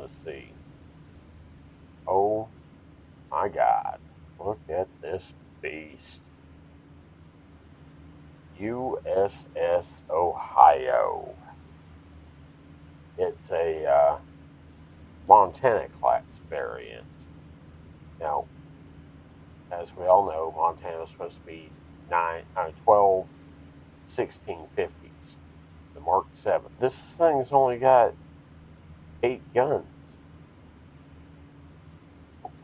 Let's see. Oh my God. Look at this beast. USS Ohio. It's a Montana class variant. Now, as we all know, Montana is supposed to be 12 1650s, the Mark 7. This thing's only got 8 guns.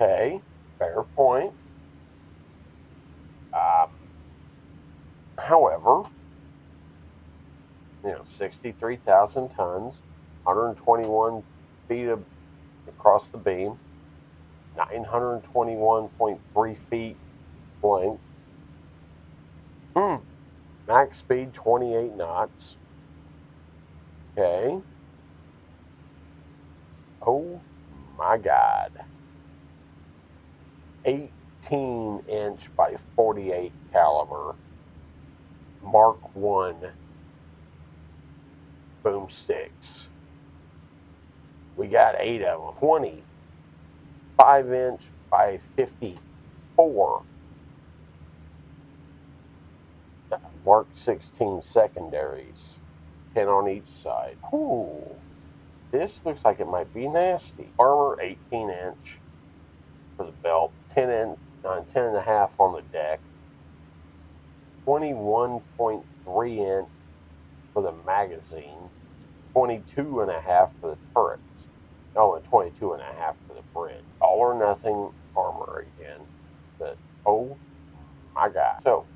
Okay, fair point. However, 63,000 tons, 121 feet across the beam, 921.3 feet length, max speed 28 knots. Okay. Oh my God. 18-inch by 48 caliber Mark 1 boomsticks. We got 8 of them. 25-inch by 54 Mark 16 secondaries. 10 on each side. Ooh, this looks like it might be nasty. Armor 18-inch for the belt, 10 and a half on the deck, 21.3 inch for the magazine, 22 and a half for the turrets. Oh, and 22 and a half for the bridge. All or nothing armor again. But oh my God. So,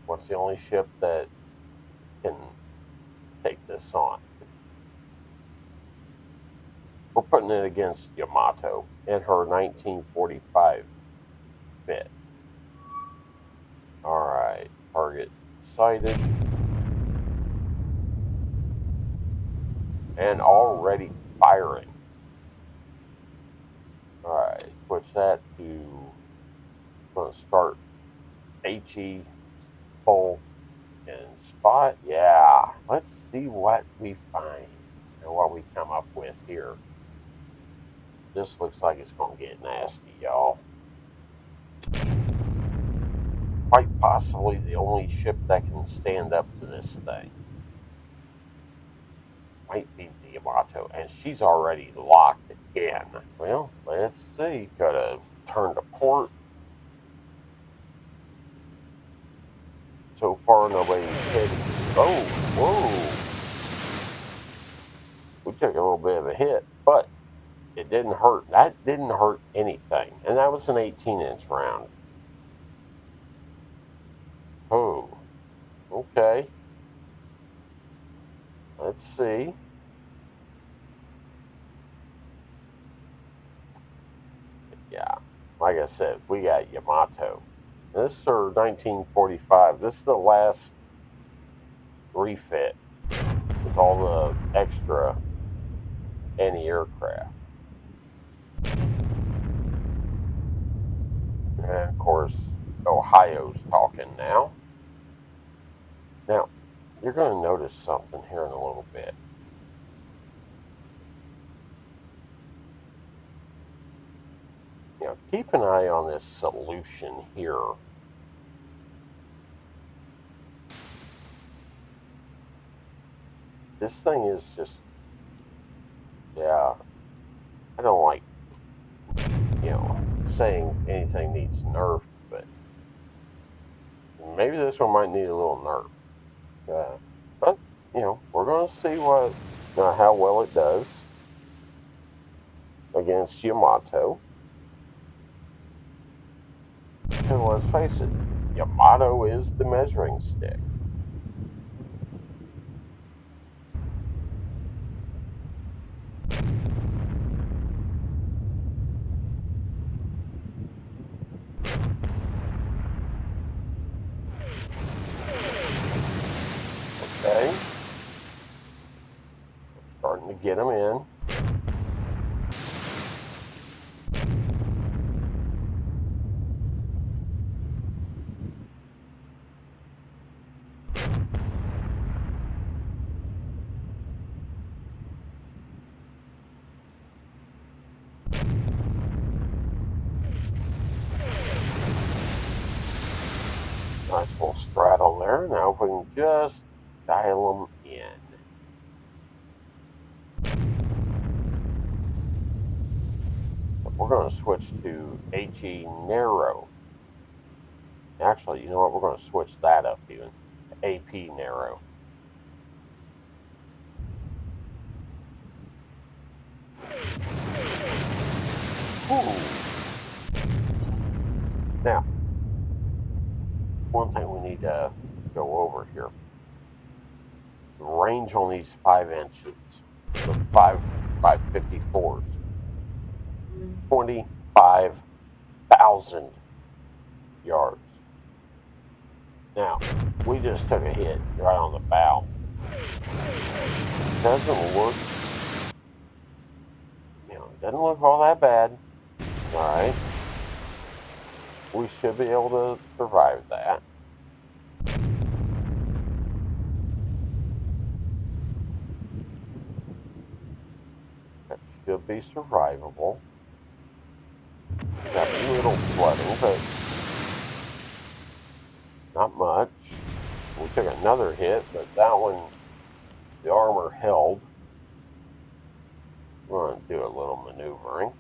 what's the only ship that can take this on? We're putting it against Yamato and her 1945 bit. All right, target sighted and already firing. All right, switch that to, I'm going to start HE full and spot. Yeah, let's see what we find and what we come up with here. This looks like it's going to get nasty, y'all. Quite possibly the only ship that can stand up to this thing might be the Yamato, and she's already locked in. Well, let's see. Gotta turn to port. So far, nobody's hit. Oh, whoa. We took a little bit of a hit, but it didn't hurt. That didn't hurt anything. And that was an 18-inch round. Oh, okay. Let's see. Yeah, like I said, we got Yamato. This is her 1945. This is the last refit with all the extra anti-aircraft. And of course, Ohio's talking now. Now, you're going to notice something here in a little bit. Keep an eye on this solution here. This thing is just, yeah, I don't like, saying anything needs nerf, but maybe this one might need a little nerf. But, we're going to see how well it does against Yamato. And let's face it, Yamato is the measuring stick. Okay. We're starting to get them in. Nice little straddle there. Now if we can just dial them in. We're going to switch to HE narrow. Actually, you know what? We're going to switch that up even. AP narrow. Ooh. Now, one thing we need to go over here. The range on these 5 inches, the 554s, 25,000 yards. Now, we just took a hit right on the bow. Doesn't look, doesn't look all that bad. All right. We should be able to survive that. That should be survivable. Got a little flooding, but not much. We took another hit, but that one, the armor held. We're going to do a little maneuvering.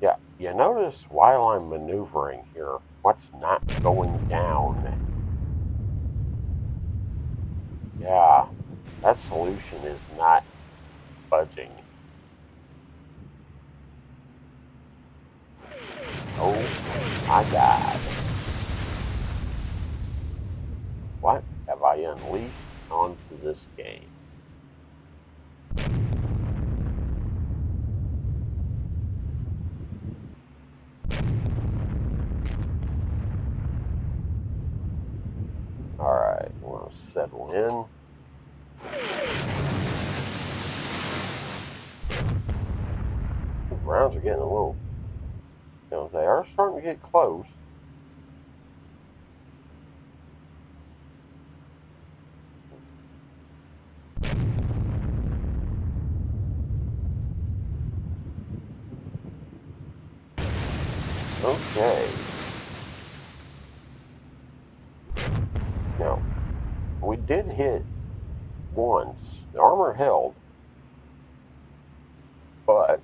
Yeah, you notice while I'm maneuvering here, what's not going down? Yeah, that solution is not budging. Oh my God. What have I unleashed onto this game? Alright, we're going to settle in. The grounds are getting a little, they are starting to get close. Okay. Now, we did hit once. The armor held, but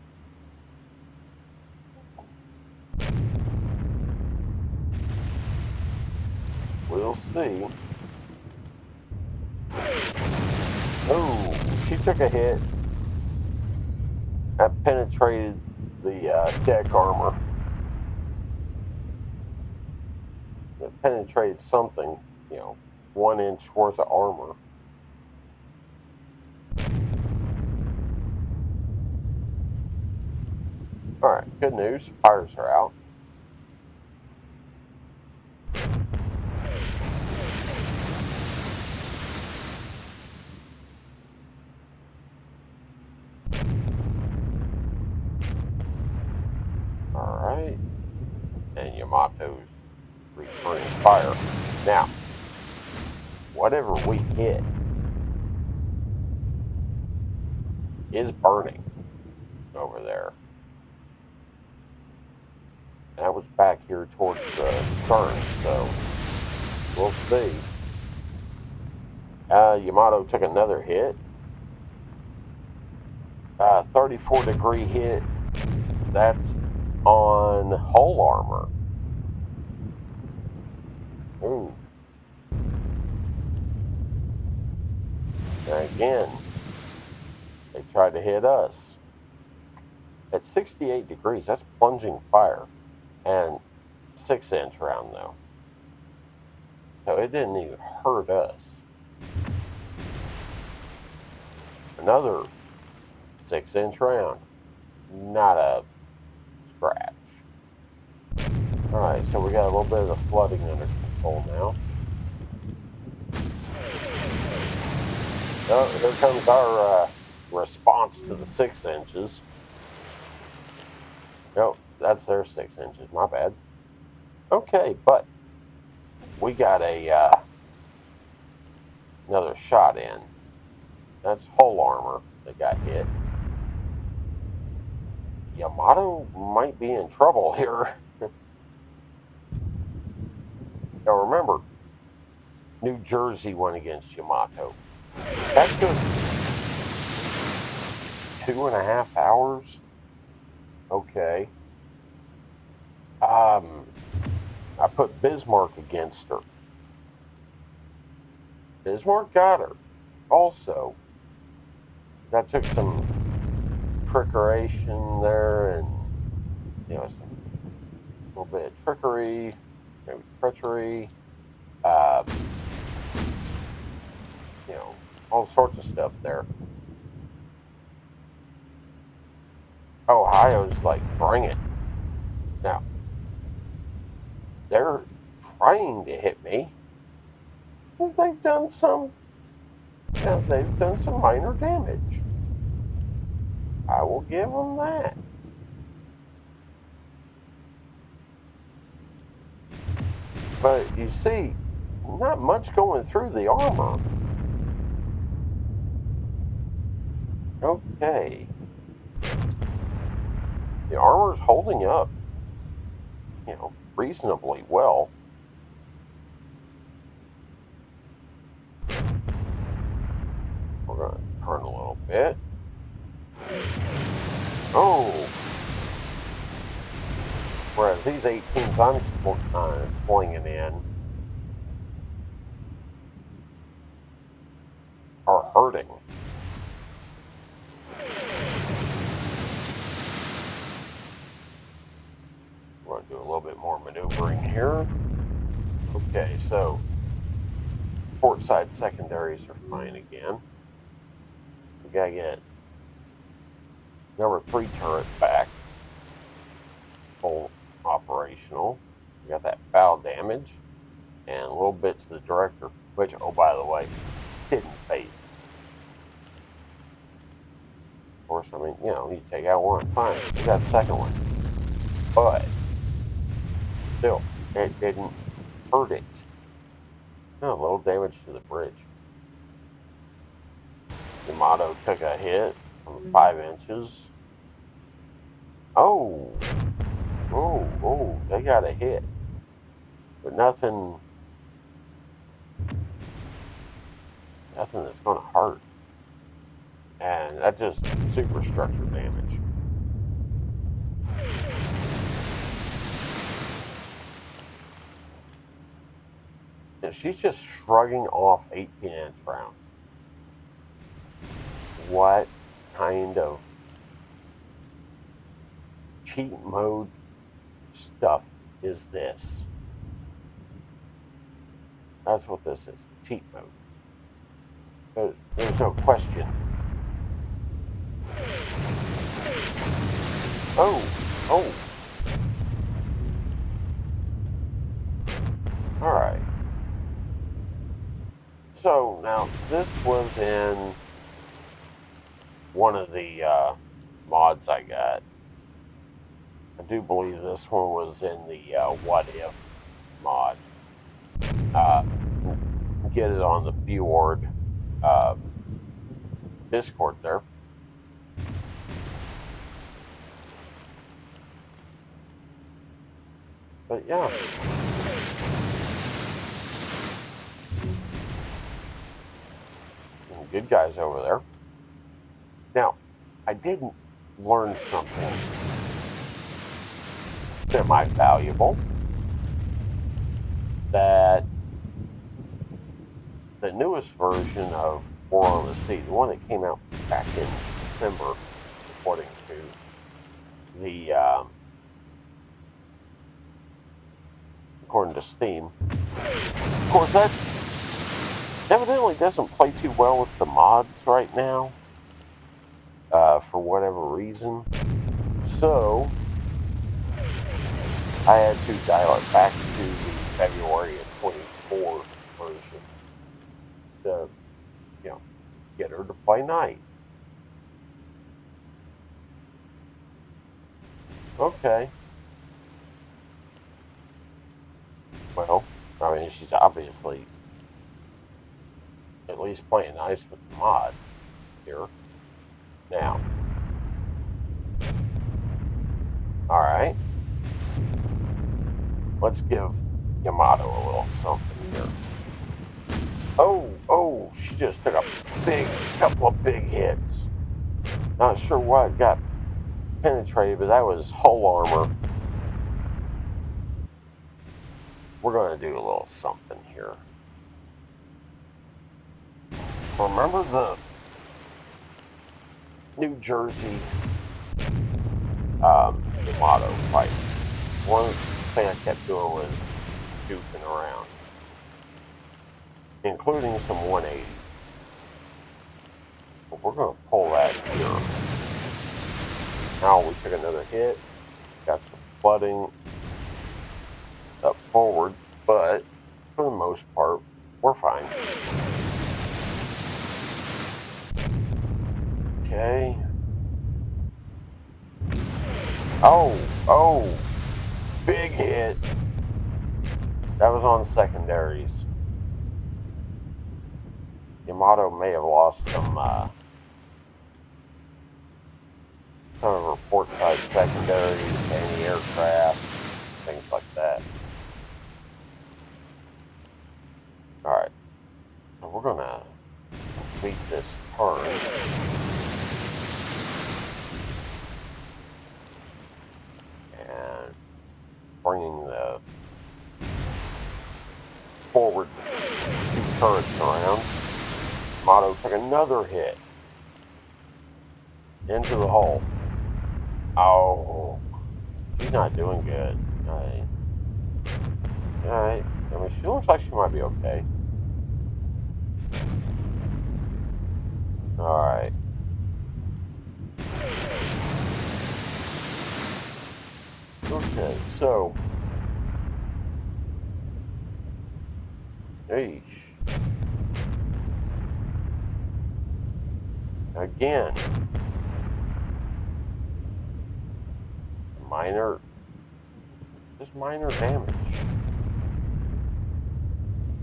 we'll see. Oh, she took a hit. That penetrated the deck armor. It penetrated something, 1 inch worth of armor. Alright, good news. Fires are out. Alright. And Yamato's returning fire. Now, whatever we hit is burning over there. That was back here towards the stern, so we'll see. Yamato took another hit. 34-degree hit. That's on hull armor. Ooh. And again, they tried to hit us. At 68 degrees, that's plunging fire. And 6-inch round, though. So it didn't even hurt us. Another 6-inch round. Not a scratch. Alright, so we got a little bit of the flooding under control now. Oh, here comes our response to the 6 inches. Nope, that's their 6 inches. My bad. Okay, but we got a another shot in. That's hull armor that got hit. Yamato might be in trouble here. Now remember, New Jersey went against Yamato. That took 2.5 hours. Okay. I put Bismarck against her. Bismarck got her. Also, that took some trickeration there, and a little bit of trickery, maybe treachery, um, all sorts of stuff there. Ohio's like, bring it. Now, they're trying to hit me. They've done some minor damage. I will give them that. But you see, not much going through the armor. Okay. The armor's holding up, reasonably well. We're going to turn a little bit. Oh! Whereas these 18s I'm slinging in are hurting. We're going to do a little bit more maneuvering here. Okay, so port side secondaries are fine again. We got to get number 3 turret back. Full operational. We got that bow damage and a little bit to the director, which, oh, by the way, didn't phase. Of course, I mean, you take out one, fine. We got the second one. But still, it didn't hurt it. A little damage to the bridge. Yamato took a hit from 5 inches. Oh, they got a hit. But nothing that's going to hurt. And that's just superstructure damage. And she's just shrugging off 18-inch rounds. What kind of cheat mode stuff is this? That's what this is. Cheat mode. There's no question. Oh. Alright. So, now, this was in one of the mods I got. I do believe this one was in the What If mod. Get it on the Fjord Discord there. But yeah. Good guys over there. Now, I did learn something semi-valuable, that the newest version of War on the Sea, the one that came out back in December, according to Steam. Of course, that evidently doesn't play too well with the mods right now, for whatever reason. So I had to dial it back to the February of 24 version to, get her to play nice. Okay. Well, I mean, she's obviously at least playing nice with the mods here. Now. Alright. Let's give Yamato a little something here. Oh, she just took a couple of big hits. Not sure what got penetrated, but that was hull armor. We're going to do a little something here. Remember the New Jersey Yamato fight? One thing I kept doing was goofing around, including some 180s. But we're going to pull that here. Now we took another hit, got some flooding up forward, but for the most part, we're fine. Okay. Oh, big hit. That was on secondaries. Yamato may have lost some of her port side secondaries, anti-aircraft, things like that. Alright, so we're going to complete this turn. And bringing the forward two turrets around. Yamato took another hit into the hull. Oh, she's not doing good. Alright. I mean, she looks like she might be okay. Alright. Okay, so. Eesh. Again. Just minor damage.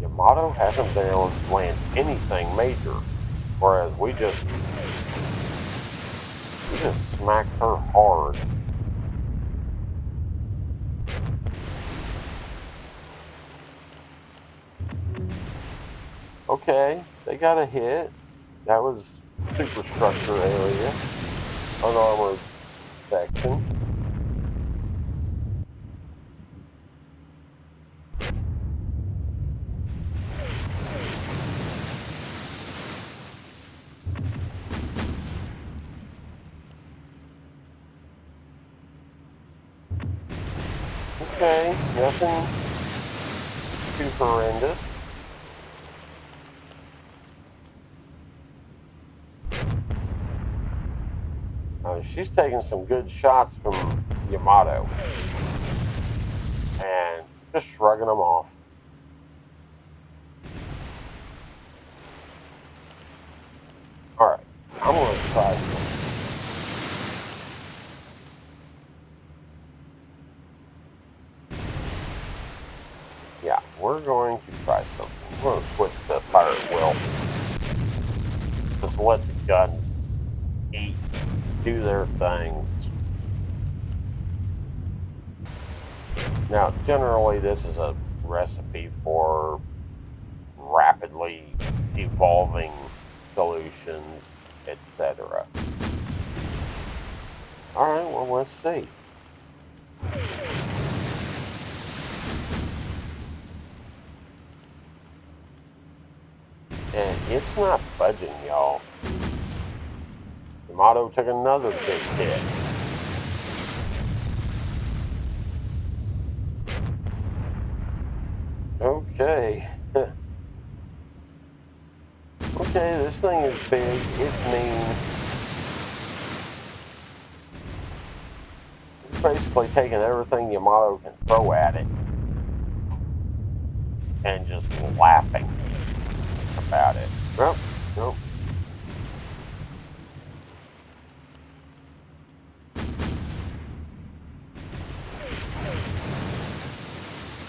Yamato hasn't been able to land anything major, whereas we just smacked her hard. Okay, they got a hit. That was superstructure area, unarmored section. Okay, nothing too horrendous. She's taking some good shots from Yamato and just shrugging them off. Alright, I'm going to try some. Yeah, we're going to try something. We're going to switch to pirate wheel. Just let the guns do their things. Now, generally, this is a recipe for rapidly devolving solutions, etc. Alright, well, let's see. And it's not budging, y'all. Yamato took another big hit. Okay. Okay, this thing is big. It's mean. It's basically taking everything Yamato can throw at it and just laughing about it. Nope.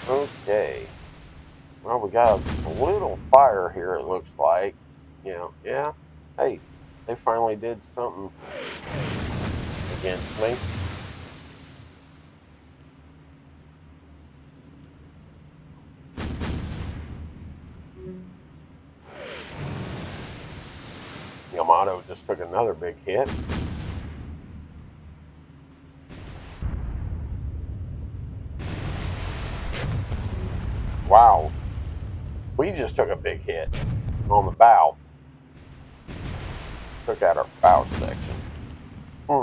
Okay. Well, we got a little fire here, it looks like. Yeah. Hey, they finally did something against me. Yamato just took another big hit. Wow. We just took a big hit on the bow. Took out our bow section. We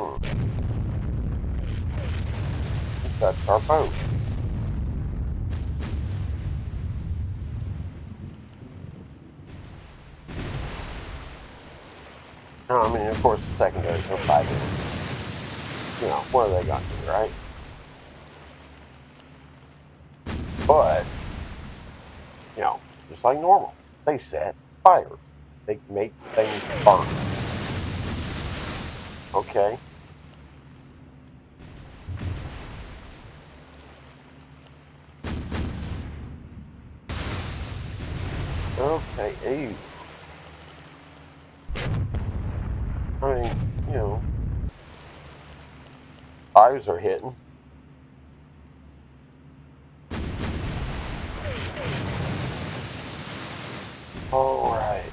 touched our boat. I mean, of course, the secondaries are 5 minutes. You know, what are they going to do, right? But, you know, just like normal, they set fires. They make things burn. Okay. Okay, ew. I mean, you know, fires are hitting. All right.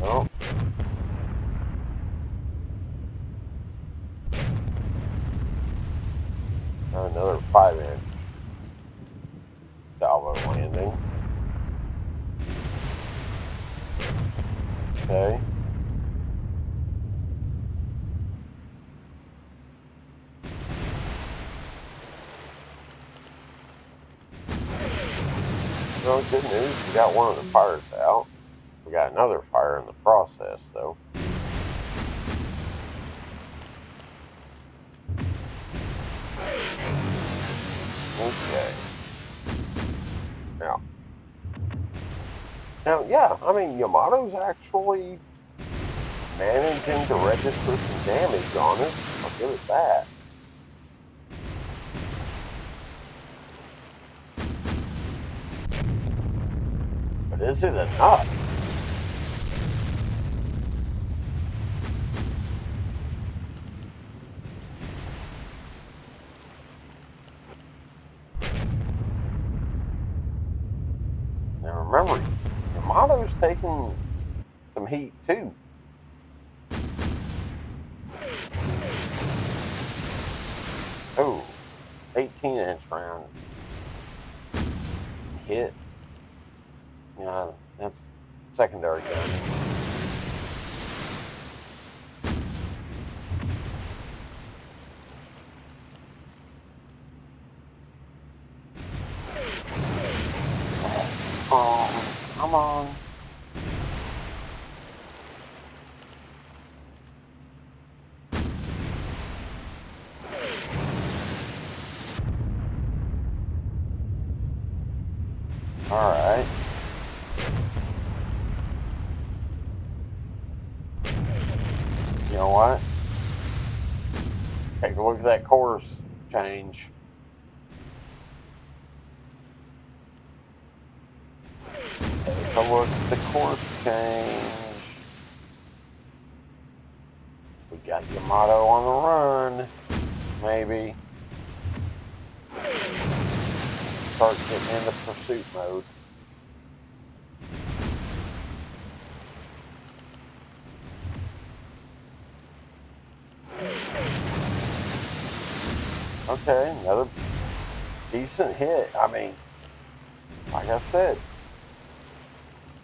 Well, another 5-inch salvo landing. Okay. Well, good news, we got one of the fires out. We got another fire in the process, though. Okay. Now, yeah, I mean, Yamato's actually managing to register some damage on us. I'll give it that. But is it enough? Now remember, Yamato's taking some heat too. Oh, 18-inch round hit. Yeah, that's secondary guns. Come on. All right. You know what? Take a look at that course change. Take a look at the course change. We got Yamato on the run. Maybe. Start getting into pursuit mode. Okay, another decent hit. I mean, like I said,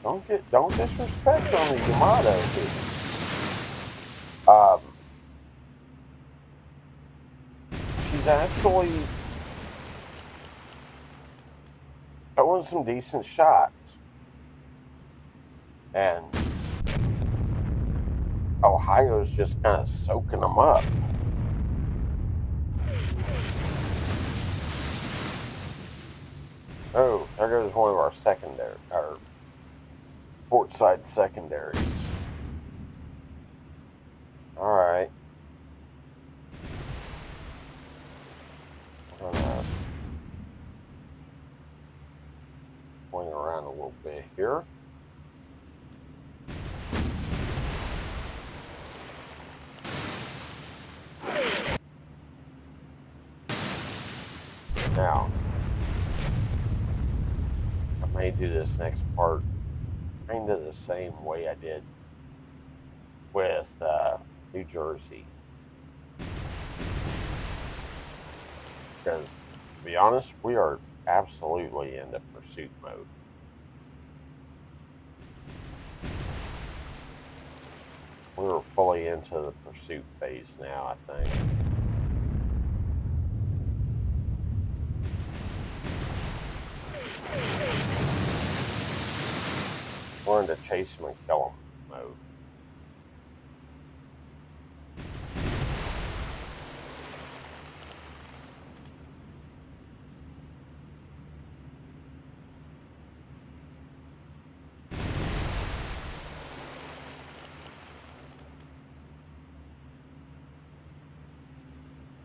don't disrespect on the Yamato here. She's actually throwing some decent shots, and Ohio's just kind of soaking them up. Oh, there goes one of our port side secondaries. All right. I'm gonna swing around a little bit here. Now, may do this next part kind of the same way I did with New Jersey. Because, to be honest, we are absolutely into pursuit mode. We're fully into the pursuit phase now, I think. We're into chase them and kill them mode.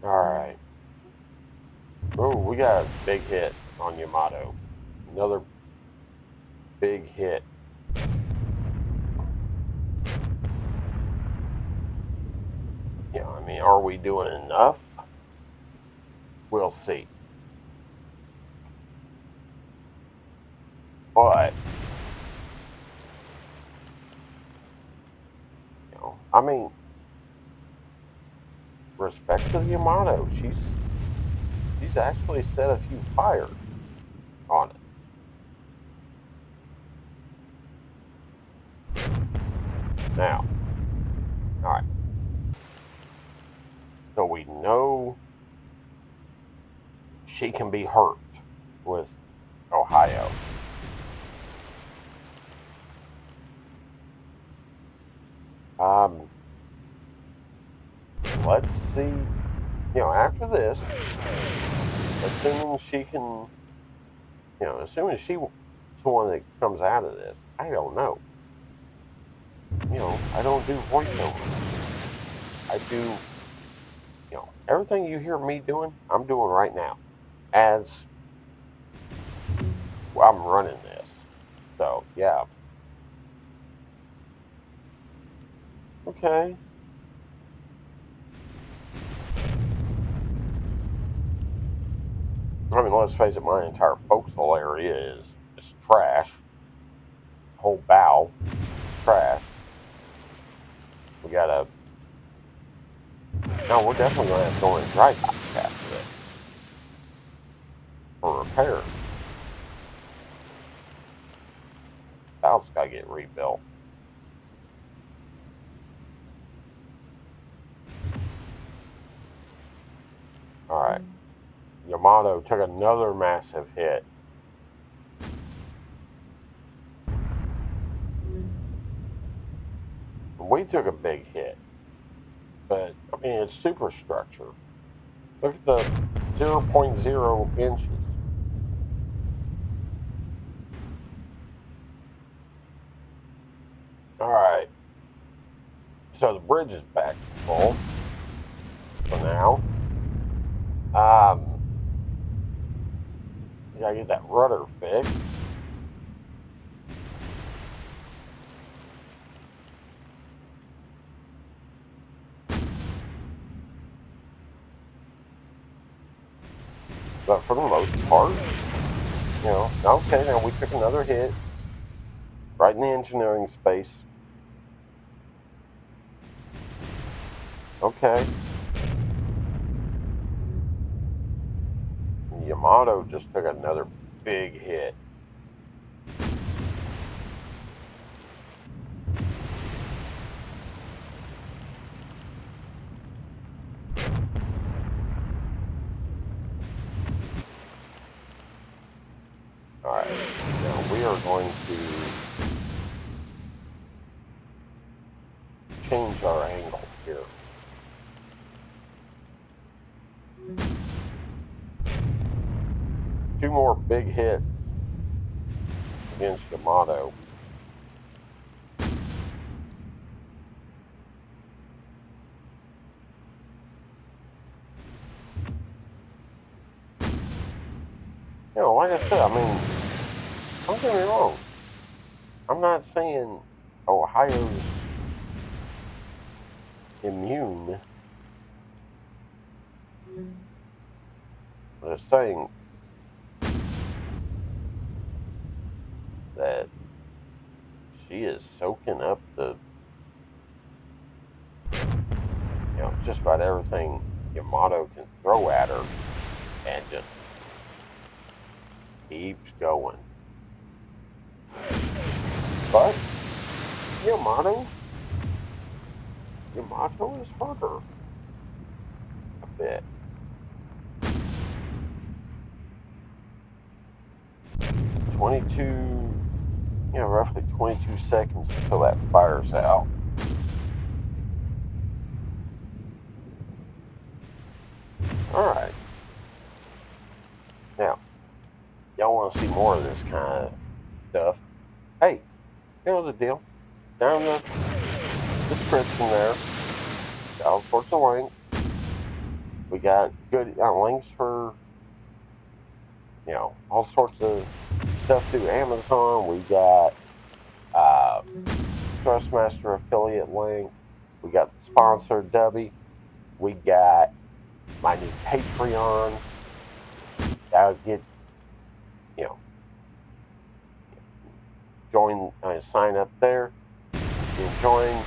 Alright. Oh, we got a big hit on Yamato. Another big hit. Yeah, I mean, are we doing enough? We'll see. But, you know, I mean, respect to the Yamato. She's actually set a few fires on it. Now, alright. So we know she can be hurt with Ohio. Let's see, you know, after this, assuming she can, you know, assuming she's the one that comes out of this, I don't know. You know, I don't do voiceover. I do, you know, everything you hear me doing, I'm doing right now. As I'm running this. So, yeah. Okay. I mean, let's face it, my entire forecastle area is just trash. The whole bow is trash. We got a... No, we're definitely going to have to go in dry dock after this. For repair. Bow's got to get rebuilt. Alright. Yamato took another massive hit. We took a big hit. But, I mean, it's superstructure. Look at the 0.0 inches. Alright. So the bridge is back full. For now. You gotta get that rudder fixed. But for the most part, you know, okay, now we took another hit right in the engineering space. Okay. Yamato just took another big hit. Alright, now we are going to change our angle here. Two more big hits against Yamato. You know, like I said, I mean, don't get me wrong. I'm not saying Ohio's immune. I'm just saying that she is soaking up the, just about everything Yamato can throw at her, and just keeps going. But Yamato is harder a bit. 22, roughly 22 seconds until that fires out. Alright. Now, y'all want to see more of this kind of stuff? Hey, you know the deal. Down in the description there, got all sorts of links. We got good links for, all sorts of stuff through Amazon. We got Thrustmaster affiliate link. We got the sponsor, Dubby. We got my new Patreon. That'll get, sign up there. You join the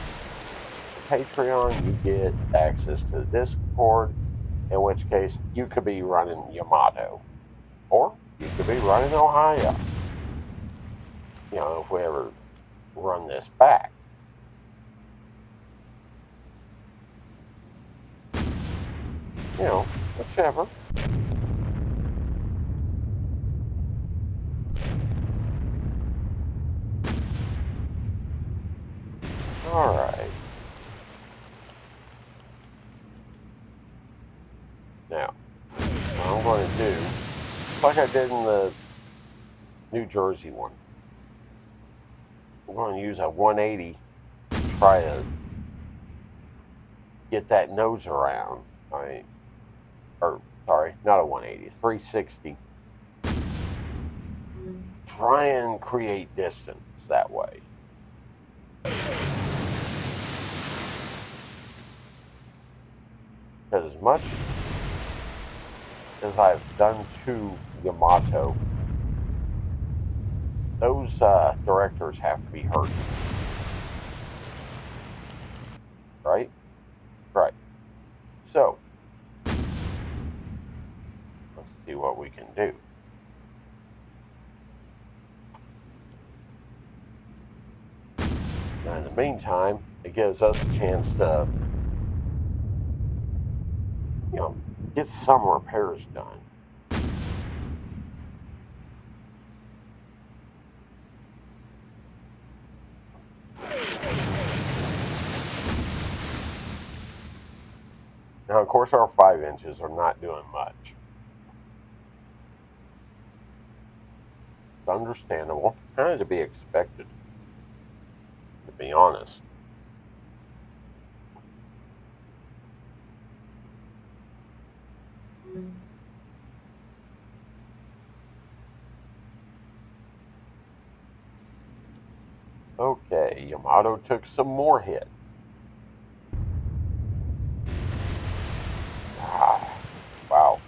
Patreon, you get access to the Discord, in which case you could be running Yamato, or you could be running Ohio, if we ever run this back. Whichever. Alright. Now, what I'm going to do, like I did in the New Jersey one, I'm going to use a 180 to try to get that nose around. Sorry, not a 180, 360. Try and create distance that way. Because as much as I've done to Yamato, those directors have to be hurt. Right? Right. So, let's see what we can do. Now, in the meantime, it gives us a chance to, get some repairs done. Now, of course, our 5 inches are not doing much. It's understandable, kind of to be expected, to be honest. Okay, Yamato took some more hits. Wow.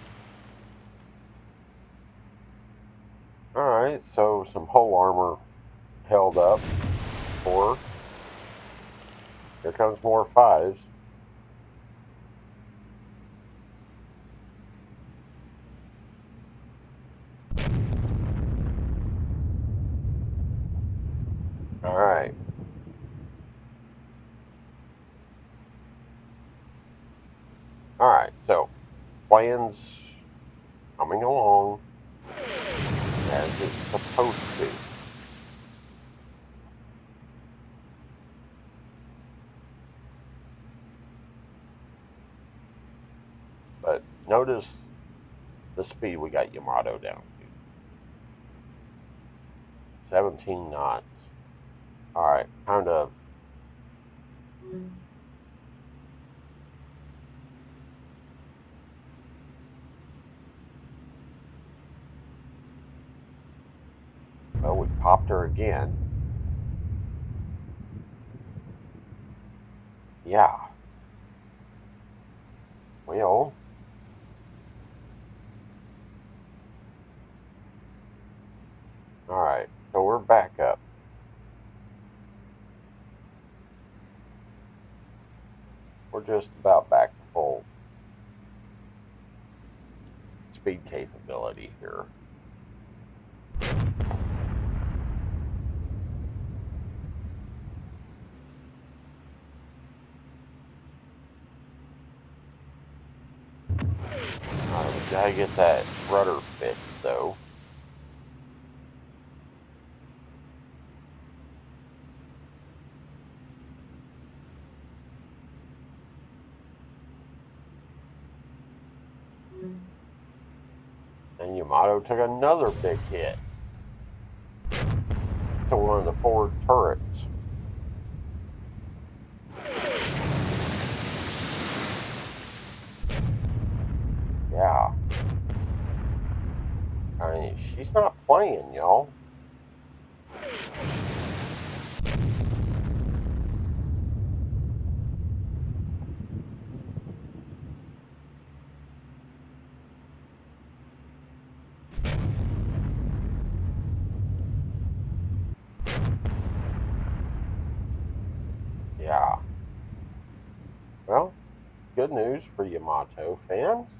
Alright, so some hull armor held up for her. Here comes more 5s. Alright. Alright, so plan's coming along as it's supposed to. But notice the speed we got Yamato down to. 17 knots. Alright, kind of. Well, we popped her again. Yeah. Well, alright, so we're backup. We're just about back to full speed capability here. We gotta get that rudder fixed though. And Yamato took another big hit to one of the forward turrets. Yeah. I mean, she's not playing, y'all. Yeah. Well, good news for Yamato fans.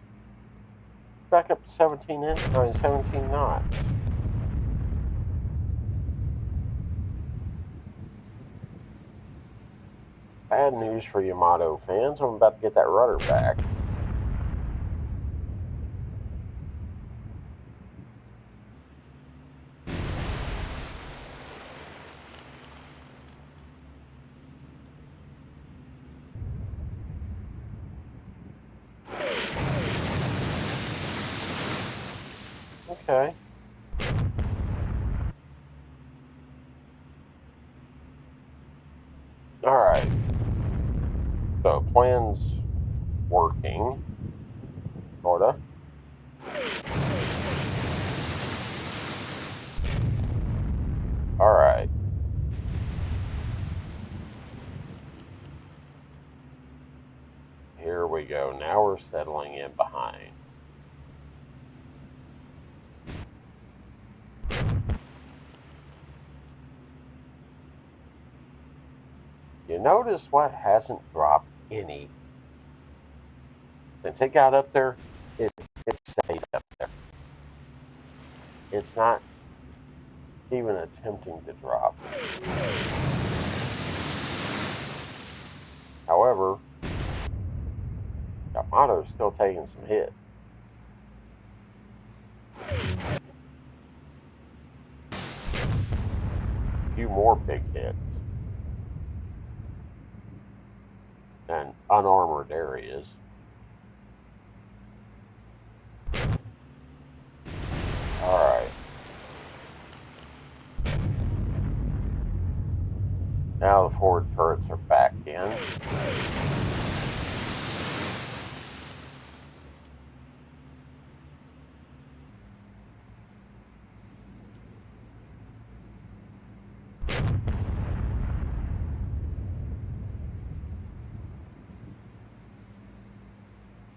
Back up to 17 knots. Bad news for Yamato fans. I'm about to get that rudder back. Okay. Alright. So, plan's working. Sorta. Alright. Here we go. Now we're settling in behind. You notice what hasn't dropped any. Since it got up there, it stayed up there. It's not even attempting to drop. However, Yamato's still taking some hits. A few more big hits. And unarmored areas. Alright. Now the forward turrets are back in.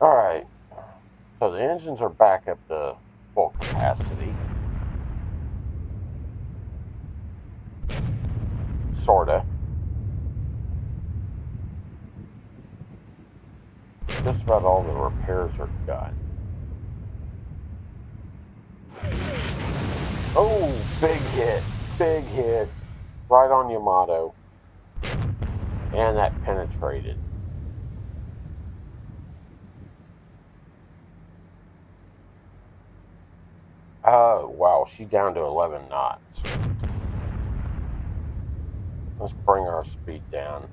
Alright. So the engines are back up to full capacity. Sorta. Just about all the repairs are done. Oh, big hit. Big hit. Right on Yamato. And that penetrated. Wow, she's down to 11 knots. Let's bring our speed down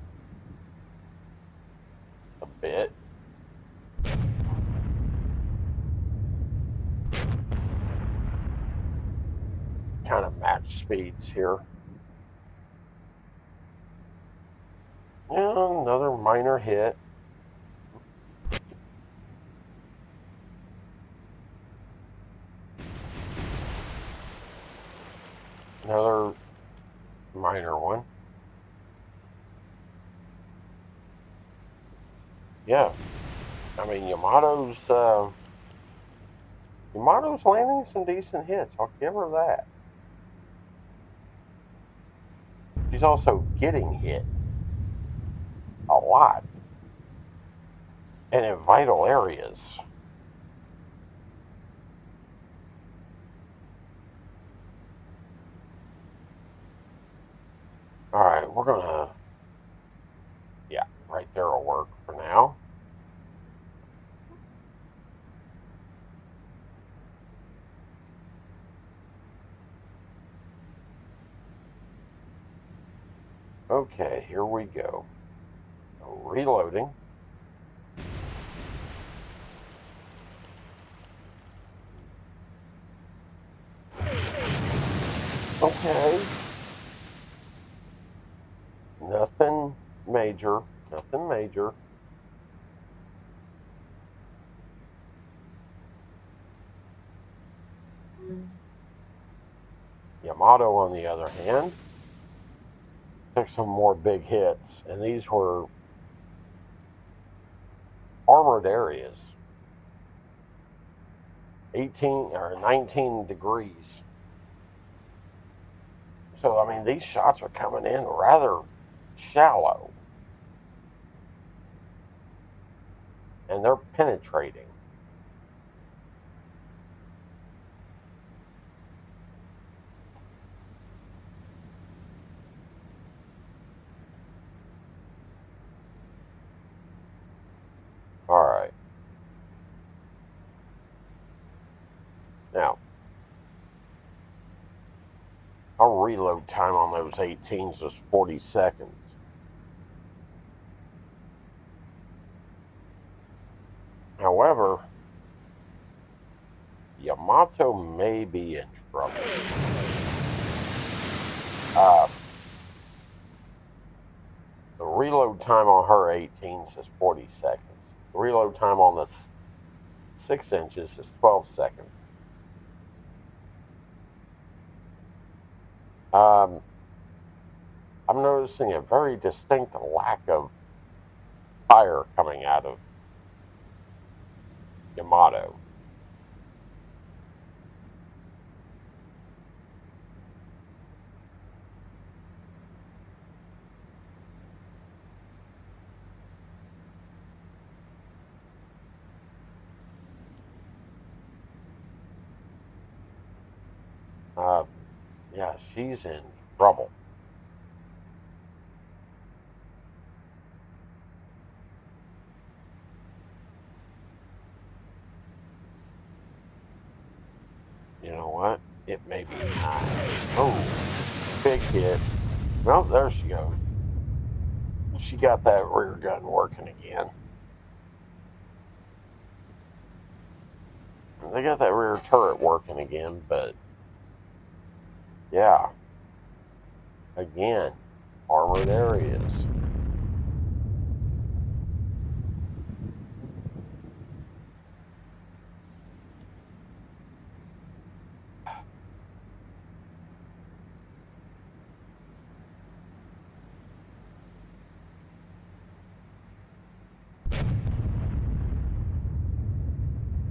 a bit. Kind of match speeds here. And another minor hit. Another minor one. Yeah. I mean, Yamato's landing some decent hits. I'll give her that. she's also getting hit a lot and in vital areas. All right, we're gonna, yeah, right there will work for now. Okay, here we go. Reloading. Okay. Nothing major. Nothing major. Yamato, on the other hand, took some more big hits, and these were armored areas. 18 or 19 degrees. So, I mean, these shots are coming in rather shallow. And they're penetrating. All right. Now, our reload time on those 18s was 40 seconds. However, Yamato may be in trouble. The reload time on her 18s is 40 seconds. The reload time on the 6 inches is 12 seconds. I'm noticing a very distinct lack of fire coming out of Yamato. Yeah, she's in trouble. You know what? It may be time. Oh, big hit. Well, there she goes. She got that rear gun working again. They got that rear turret working again, but yeah, again, armored areas.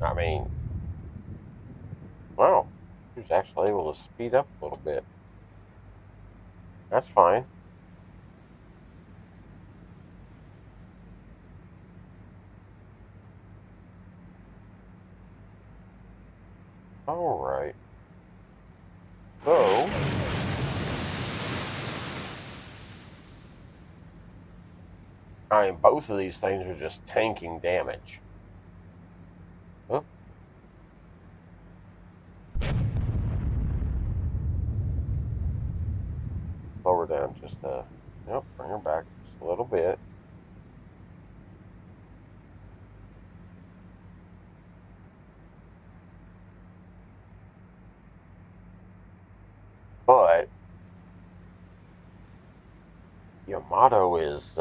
I mean, wow, she was actually able to speed up a little bit. That's fine. All right. So, I mean, both of these things are just tanking damage. Huh? Slow her down just yep, bring her back just a little bit. But Yamato is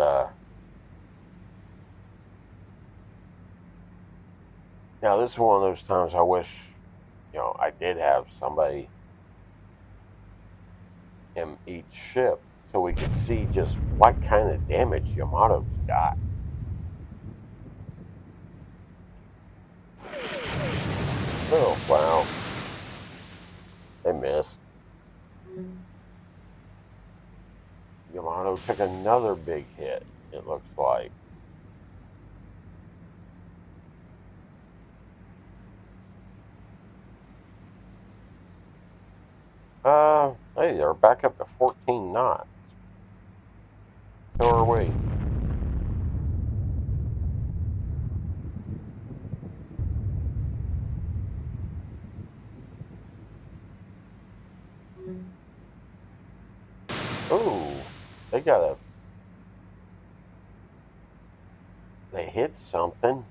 now this is one of those times I wish, I did have somebody in each ship so we could see just what kind of damage Yamato's got. Oh, wow. They missed. Yamato took another big hit, it looks like. Hey, they're back up to 14 knots. So are we. Ooh, they hit something.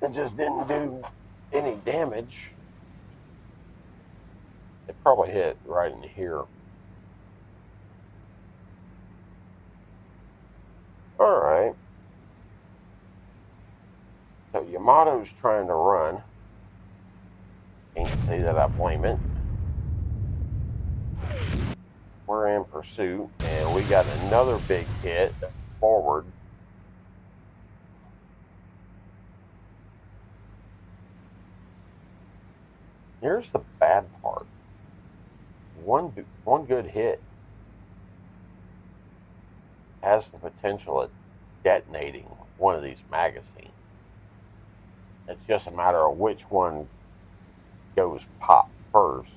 It just didn't do any damage. It probably hit right in here. Alright. So Yamato's trying to run. Can't say that I blame it. We're in pursuit, and we got another big hit forward. Here's the bad part. One good hit has the potential of detonating one of these magazines. It's just a matter of which one goes pop first.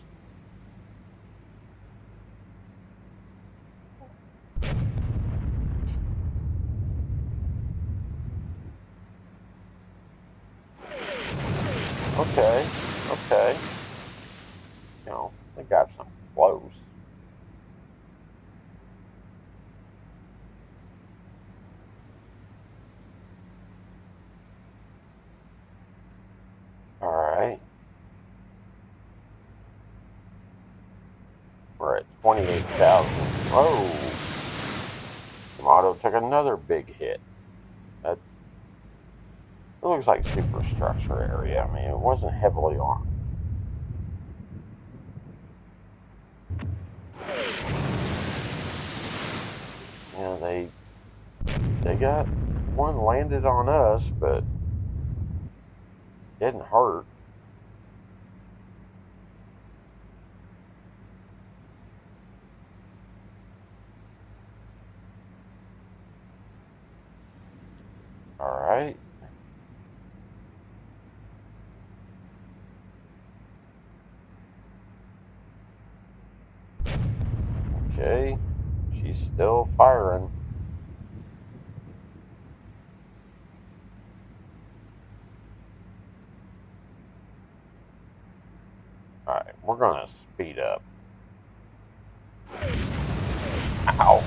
Okay. You know, they got some close. Alright. We're at 28,000. Whoa! Yamato took another big hit. It looks like superstructure area. I mean, it wasn't heavily armed. Yeah, they got one landed on us, but didn't hurt. Alright. Okay. She's still firing. Alright, we're gonna speed up. Ouch.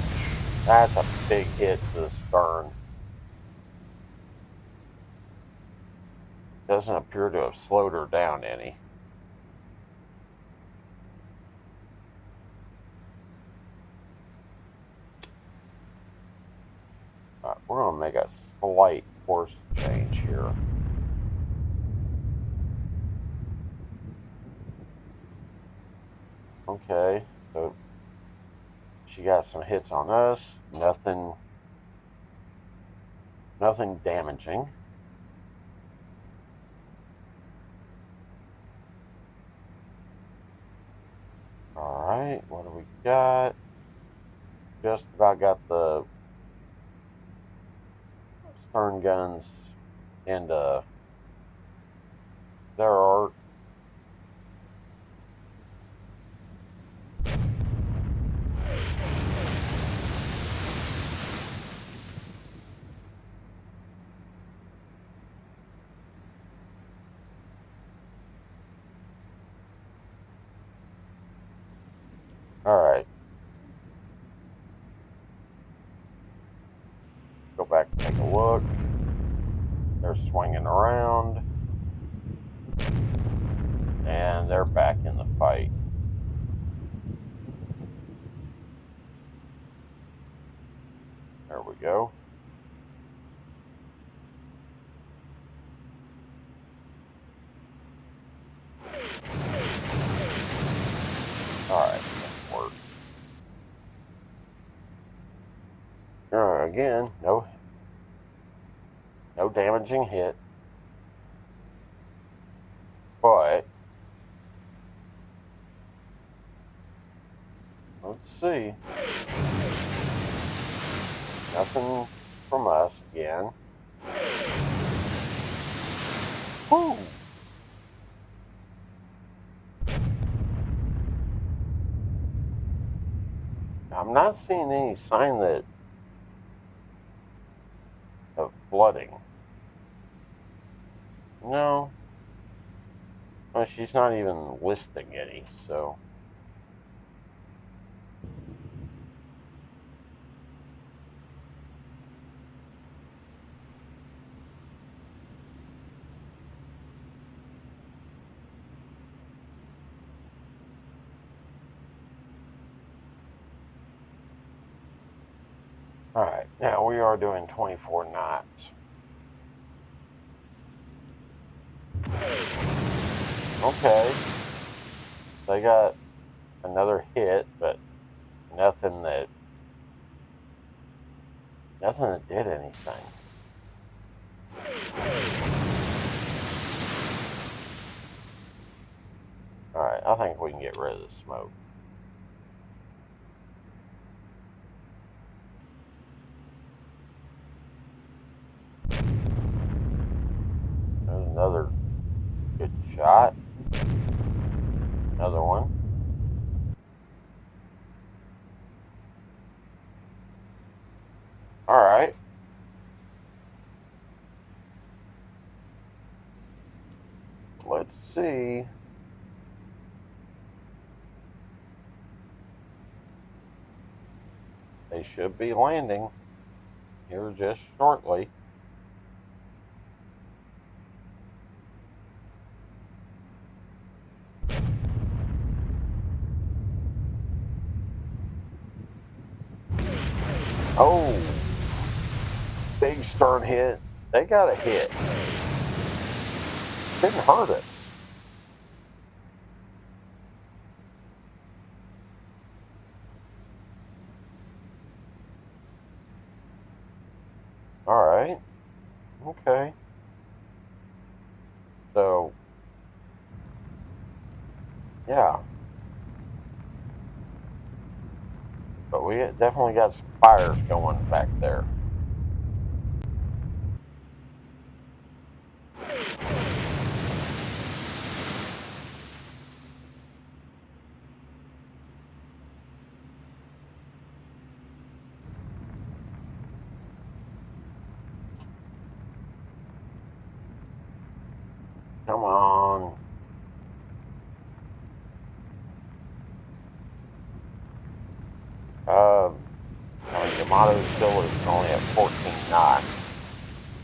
That's a big hit to the stern. Doesn't appear to have slowed her down any. Alright, we're gonna make a slight course change here. Okay, so she got some hits on us. Nothing damaging. Alright, what do we got? Just about got the stern guns into their arc. Alright. Go back and take a look. They're swinging around. And they're back in the fight. There we go. Alright, that worked. Again, no damaging hit. But let's see. Nothing from us again. Woo! I'm not seeing any sign of flooding. No. Well, she's not even listing any, so. Alright, now we are doing 24 knots. Okay. They got another hit, but nothing that did anything. Alright, I think we can get rid of the smoke. There's another good shot. Another one. Alright. Let's see. They should be landing here just shortly. Oh, big stern hit. They got a hit. Didn't hurt us. All right. Okay. So, yeah. But we definitely got some fires going back there. Come on. Yamato still is only at 14 knots.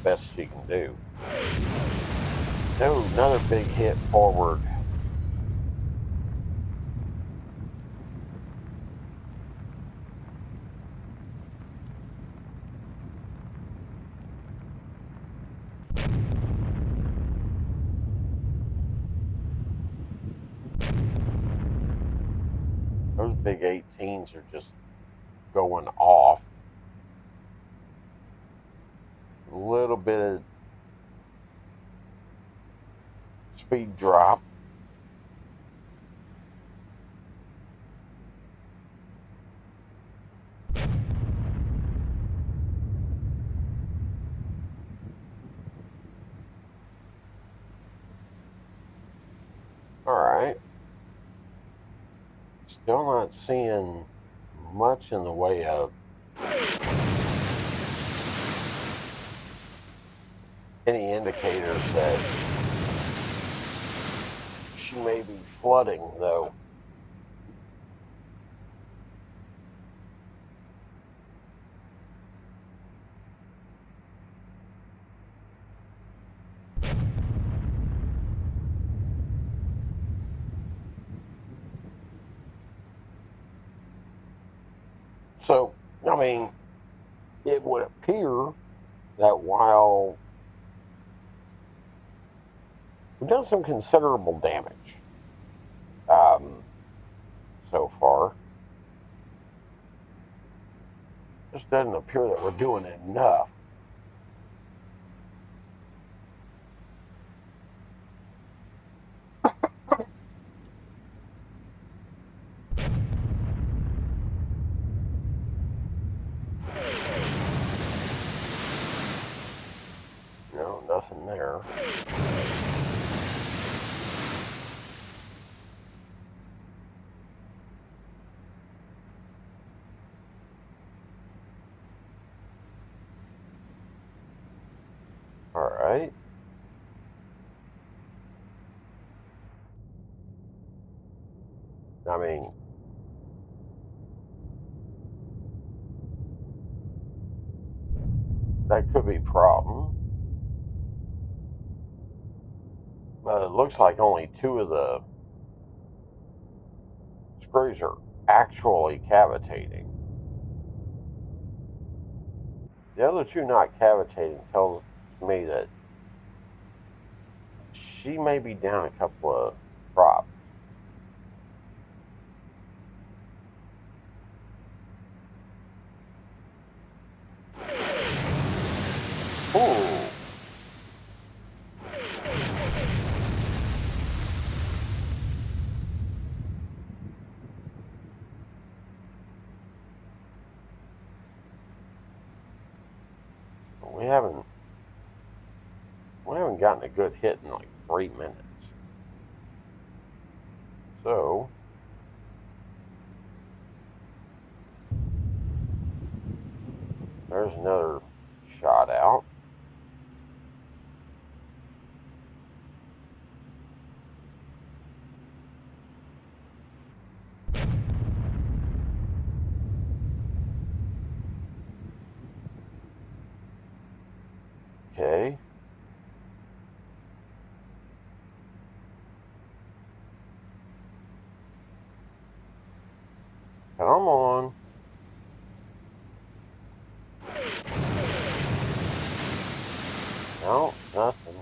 Best she can do. No, another big hit forward. Those big 18s are just going off. A little bit of speed drop. All right. Still not seeing much in the way of any indicators that she may be flooding, though. So, I mean, it would appear that while we've done some considerable damage so far, just doesn't appear that we're doing enough. nothing there. All right. I mean, that could be a problem. But it looks like only 2 of the screws are actually cavitating. The other 2 not cavitating tells me that she may be down a couple of props. Ooh. We haven't gotten a good hit in like 3 minutes. So there's another shot out. Okay. Come on. No, nothing.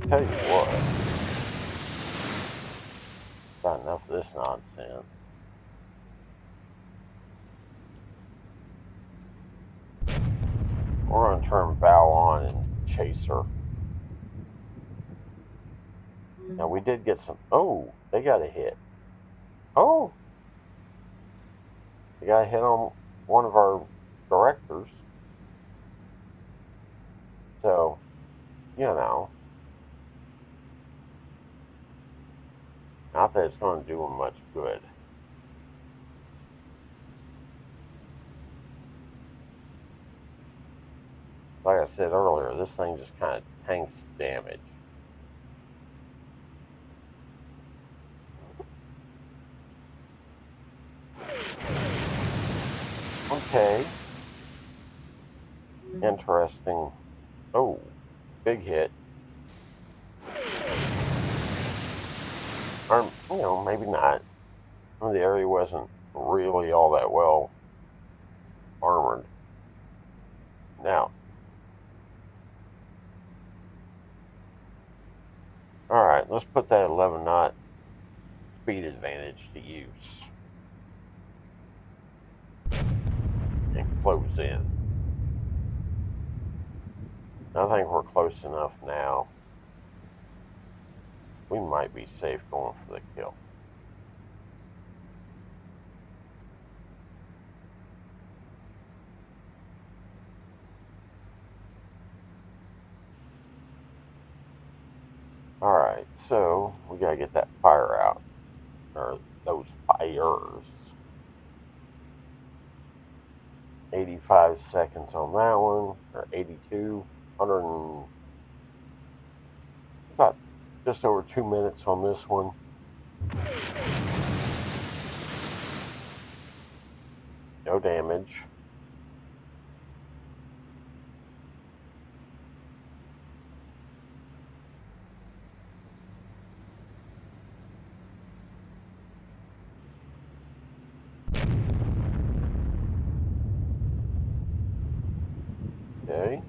Tell you what. Got enough of this nonsense. We're going to turn bow on and chase her. Now we did get some. Oh, they got a hit. Oh, they got a hit on one of our directors. So, you know, not that it's going to do them much good. Like I said earlier, this thing just kind of tanks damage. Okay. Interesting. Oh, big hit. Or, you know, maybe not. The area wasn't really all that well armored. Now, alright, let's put that 11 knot speed advantage to use. And close in. I think we're close enough now. We might be safe going for the kill. Alright, so we gotta get that fire out. Or those fires. 85 seconds on that one, or 82, 100 about just over 2 minutes on this one. No damage. Okay.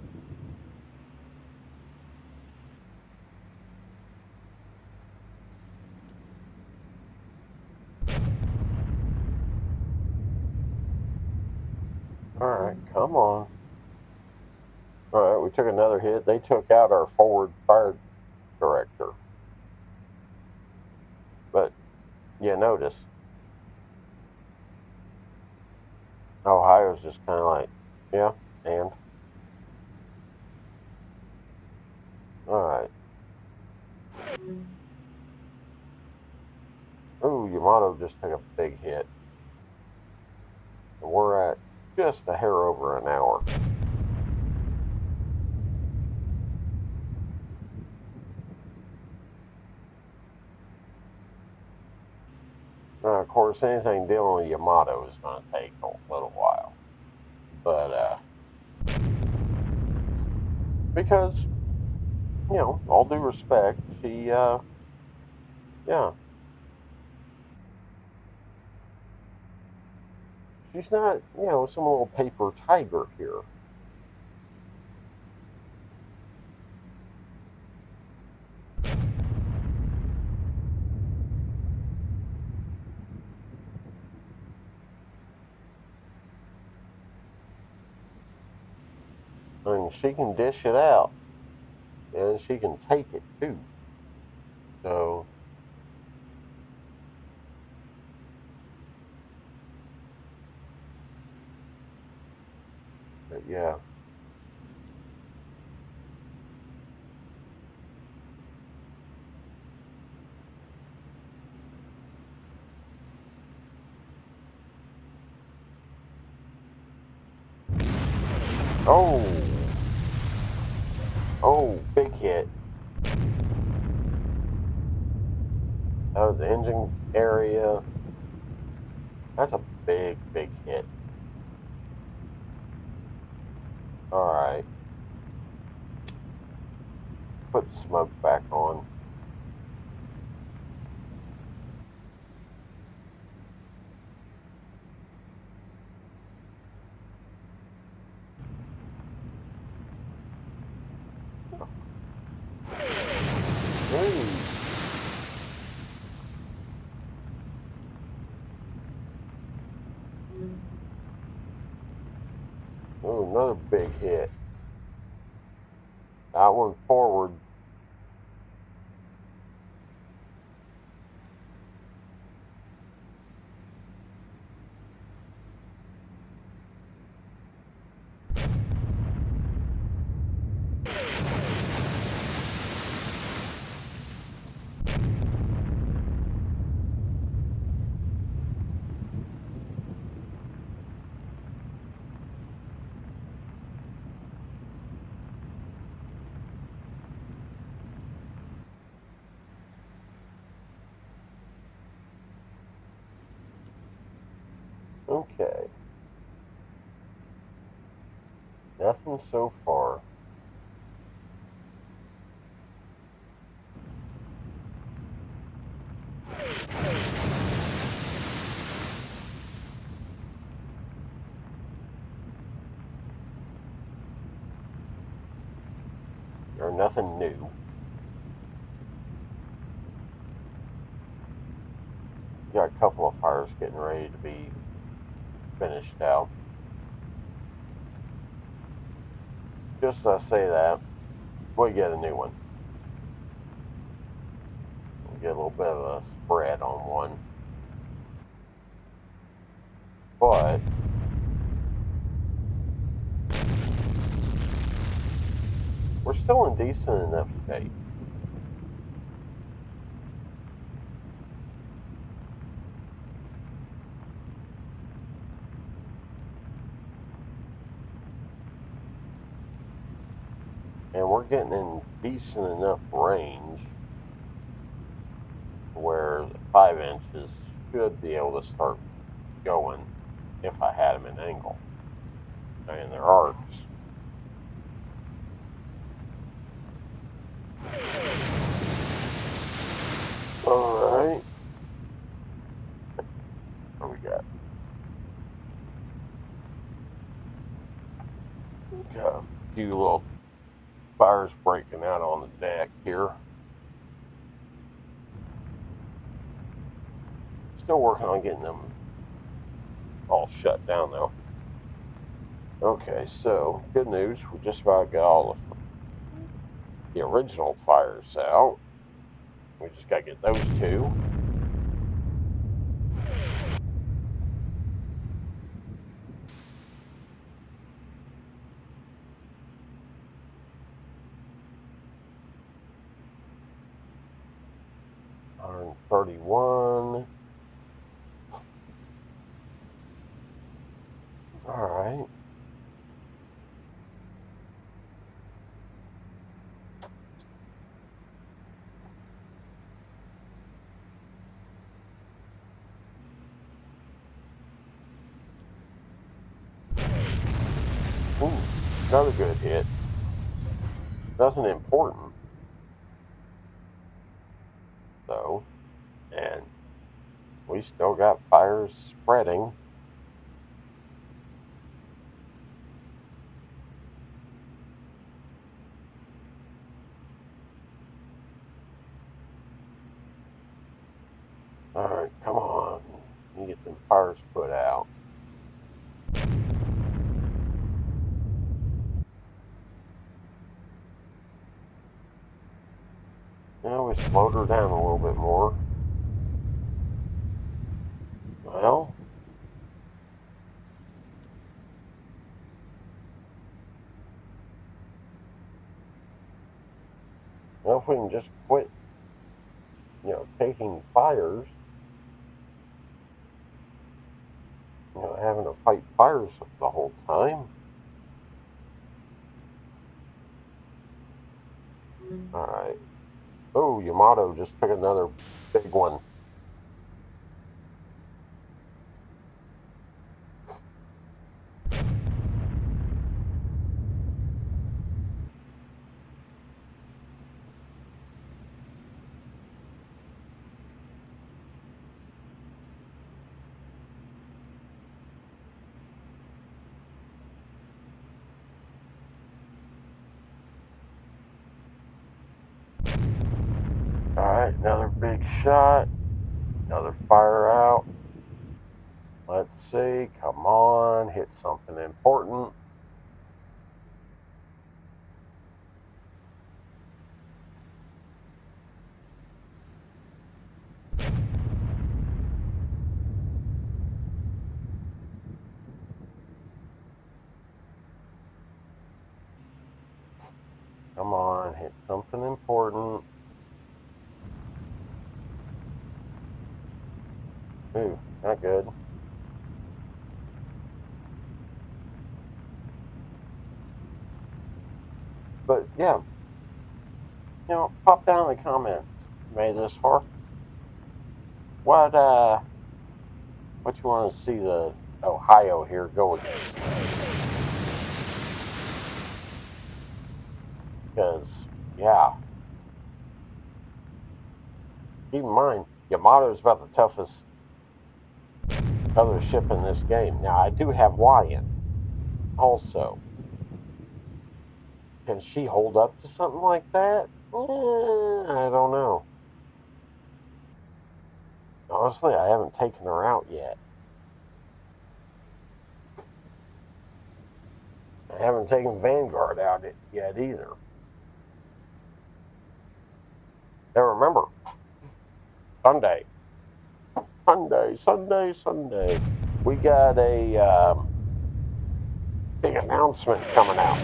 Alright, come on. Alright, we took another hit. They took out our forward fire director. But, yeah, notice. Ohio's just kind of like, yeah, and. Alright. Ooh, Yamato just took a big hit. And we're at just a hair over an hour. Now, of course, anything dealing with Yamato is going to take a little while. But, because, you know, all due respect, she, yeah. She's not, you know, some little paper tiger here. I mean, she can dish it out, and she can take it too. So, but yeah. Oh, big hit. That was the engine area. That's a big, big hit. Alright. Put the smoke back on. Oh, another big hit. That one forward. Okay. Nothing so far. Or nothing new. Got a couple of fires getting ready to be finished out. Just as I say that, we get a new one. We'll get a little bit of a spread on one. But we're still in decent enough shape. And we're getting in decent enough range where the 5 inches should be able to start going if I had them in angle. I mean, they're arcs. Alright. What we got? Got a few little fires breaking out on the deck here. Still working on getting them all shut down though. Okay, so good news. We just about got all the original fires out. We just got to get those two. 131. All right. Ooh, another good hit. Nothing important, though. And we still got fires spreading. All right, come on. You get them fires put out. We slowed her down a little bit more. Well, if we can just quit, taking fires, having to fight fires the whole time. All right. Oh, Yamato just took another big one. All right, another big shot. Another fire out. Let's see. Come on. Hit something important. Come on. Hit something important. Ooh, not good. But yeah, pop down in the comments. Made this far. What you want to see the Ohio here go against? Because yeah, keep in mind Yamato is about the toughest other ship in this game. Now I do have Lion also. Can she hold up to something like that? I don't know. Honestly, I haven't taken her out yet. I haven't taken Vanguard out yet either. Now remember, Sunday. We got a big announcement coming out.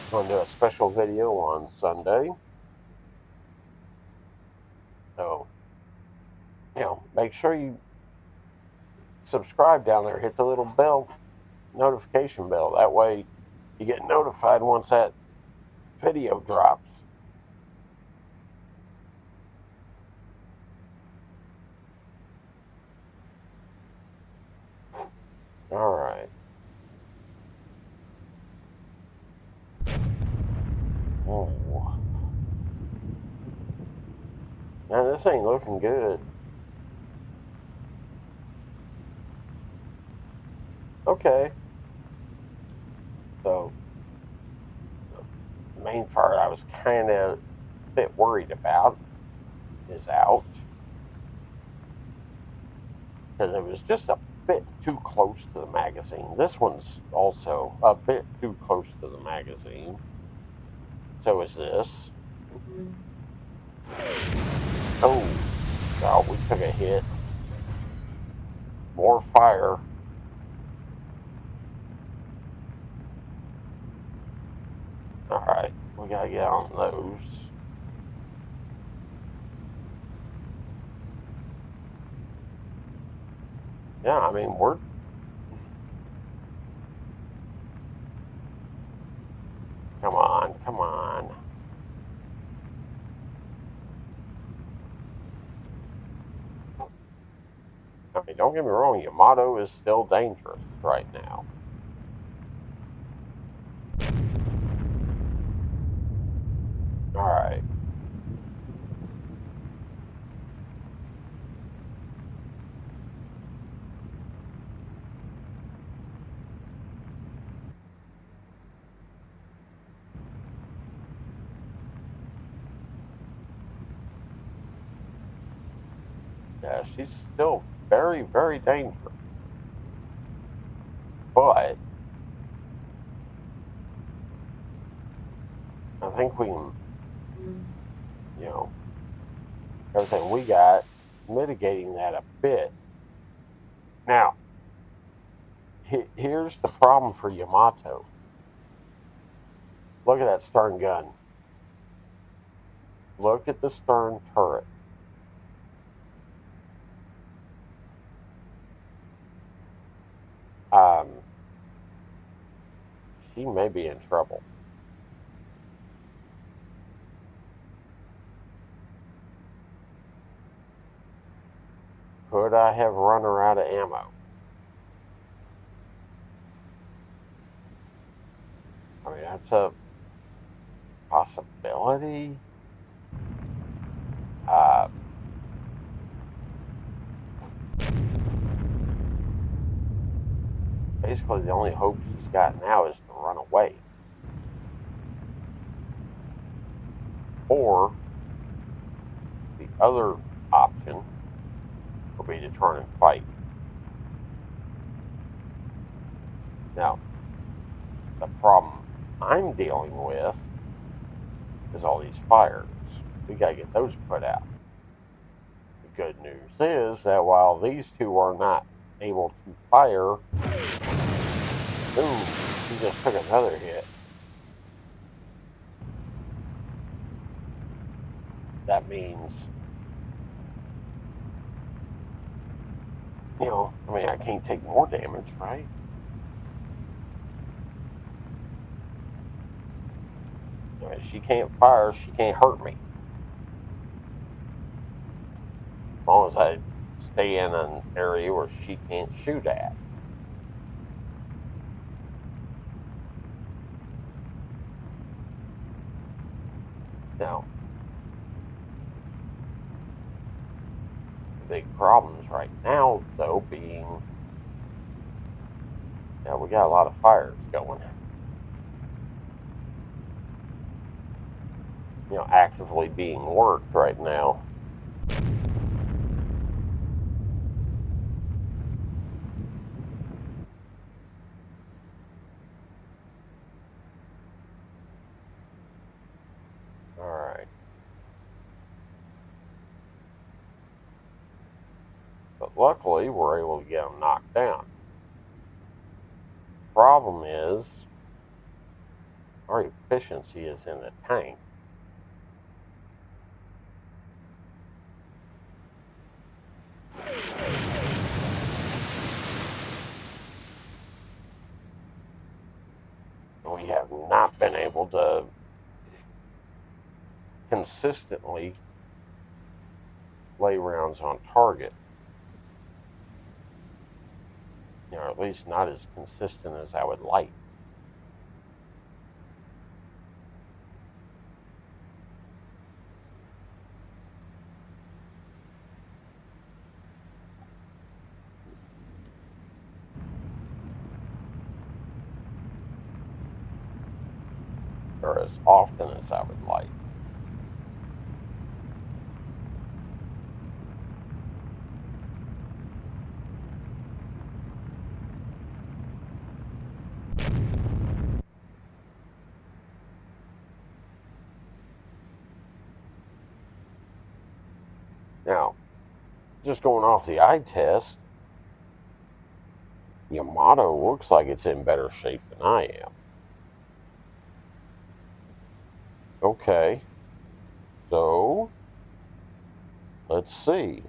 I'm going to do a special video on Sunday. So, make sure you subscribe down there. Hit the little bell, notification bell. That way you get notified once that video drops. All right. Oh. Now this ain't looking good. Okay. So the main fire I was kind of a bit worried about is out. Because it was just a bit too close to the magazine. This one's also a bit too close to the magazine. So is this. Oh, God, we took a hit. More fire. All right, we gotta get on those. Yeah, I mean, we're... Come on, come on. I mean, don't get me wrong, Yamato is still dangerous right now. Alright. Yeah, she's still very, very dangerous. But I think we can, you know, everything we got, mitigating that a bit. Now, here's the problem for Yamato. Look at that stern gun. Look at the stern turret. She may be in trouble. Could I have run her out of ammo? I mean, that's a possibility. Basically, the only hope she's got now is to run away. Or the other option would be to turn and fight. Now, the problem I'm dealing with is all these fires. We got to get those put out. The good news is that while these two are not able to fire, ooh, she just took another hit. That means, you know, I mean, I can't take more damage, right? I mean, she can't fire, she can't hurt me. As long as I stay in an area where she can't shoot at. Now, the big problems right now, though, being, yeah, we got a lot of fires going. You know, actively being worked right now. Alright. But luckily, we're able to get them knocked down. Problem is, our efficiency is in the tank. We have not been able to consistently lay rounds on target. You know, at least not as consistent as I would like. Or as often as I would like. Now, just going off the eye test, Yamato looks like it's in better shape than I am. Okay, so let's see.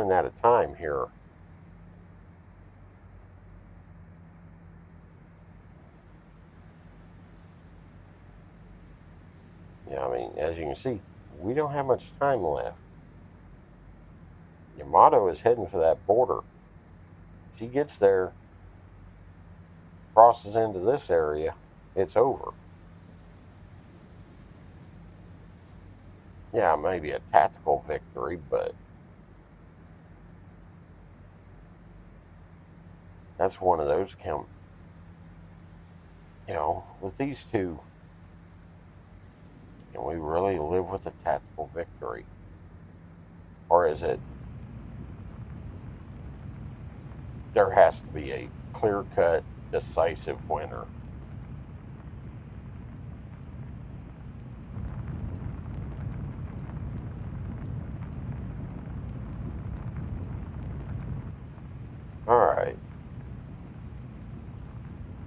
running out of time here. Yeah, I mean, as you can see, we don't have much time left. Yamato is heading for that border. She gets there, crosses into this area, it's over. Yeah, maybe a tactical victory, but that's one of those with these two, can we really live with a tactical victory? Or is it, there has to be a clear-cut, decisive winner? Alright.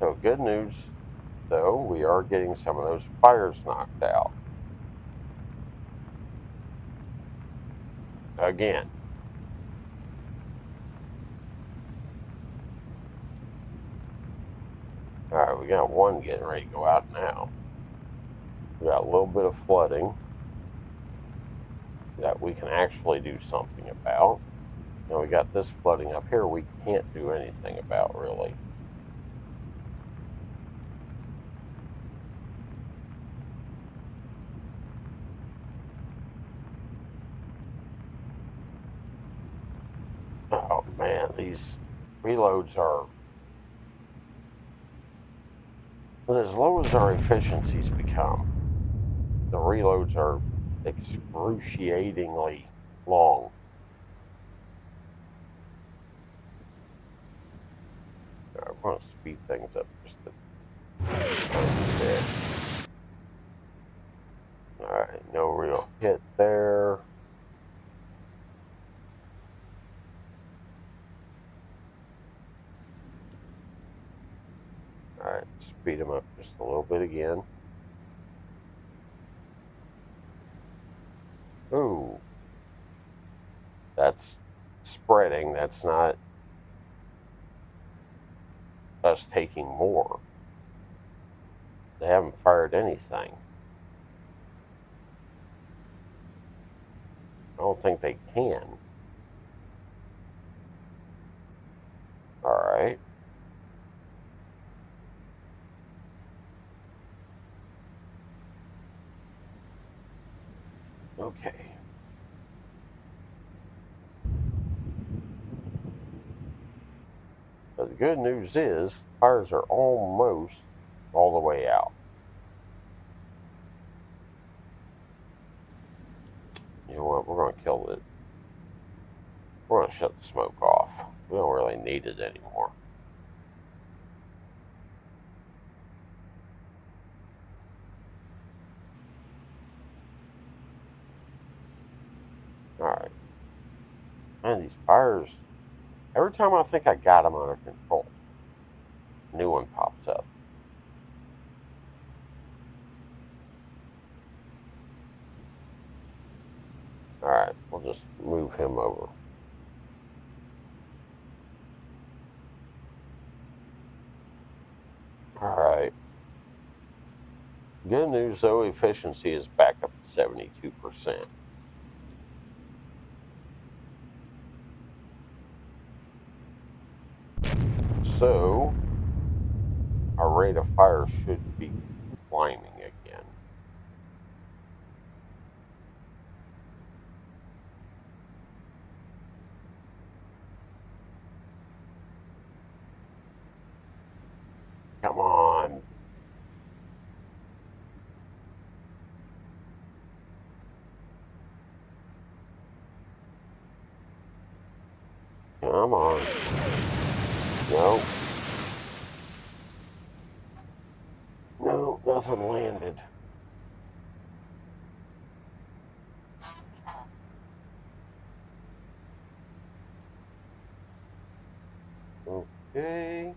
So good news, though, we are getting some of those fires knocked out. Again. Alright, we got one getting ready to go out now. We got a little bit of flooding that we can actually do something about. Now we got this flooding up here we can't do anything about, really. Oh man, these reloads are, well, as low as our efficiencies become, the reloads are excruciatingly long. I want to speed things up just a bit. Alright, no real hit there. Alright, speed them up just a little bit again. Ooh. That's spreading, that's not us taking more. They haven't fired anything. I don't think they can. Alright. Okay. But the good news is, fires are almost all the way out. You know what, we're going to kill it. We're going to shut the smoke off. We don't really need it anymore. Alright. Man, these fires, every time I think I got them under control, a new one pops up. Alright, we'll just move him over. Alright. Good news though, efficiency is back up to 72%. So, our rate of fire should be climbing again. Come on. Come on. No. No, nothing landed. Okay.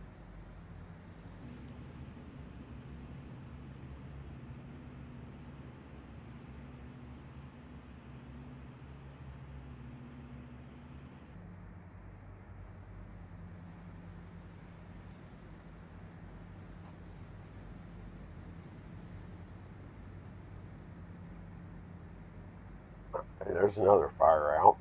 Okay, there's another fire out.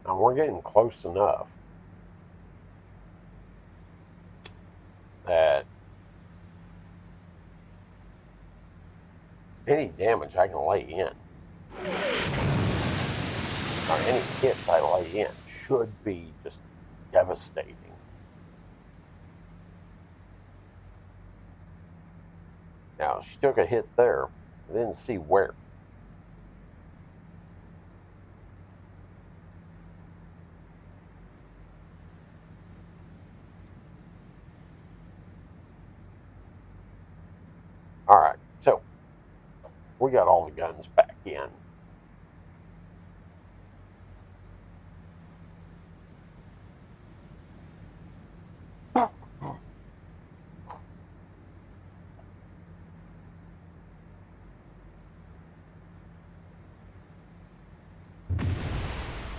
Now we're getting close enough that any damage I can lay in, or any hits I lay in, should be just devastating. Now, she took a hit there. I didn't see where. All right, so we got all the guns back in.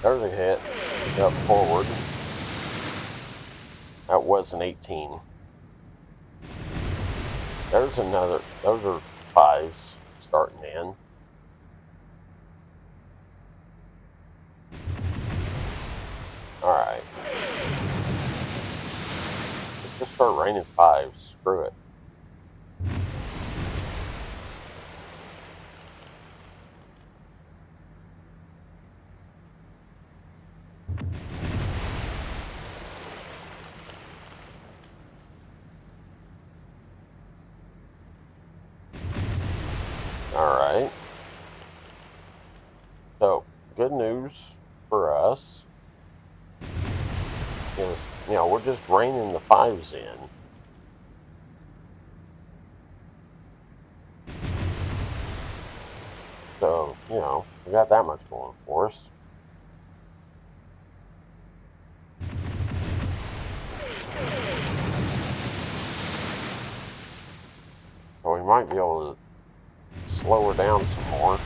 There's a hit up forward. That was an 18. There's another. Those are 5s starting in. All right. Let's just start raining 5s. Screw it. All right. So, good news for us is, we're just raining the 5s in. So, we got that much going for us. So we might be able to slow her down some more.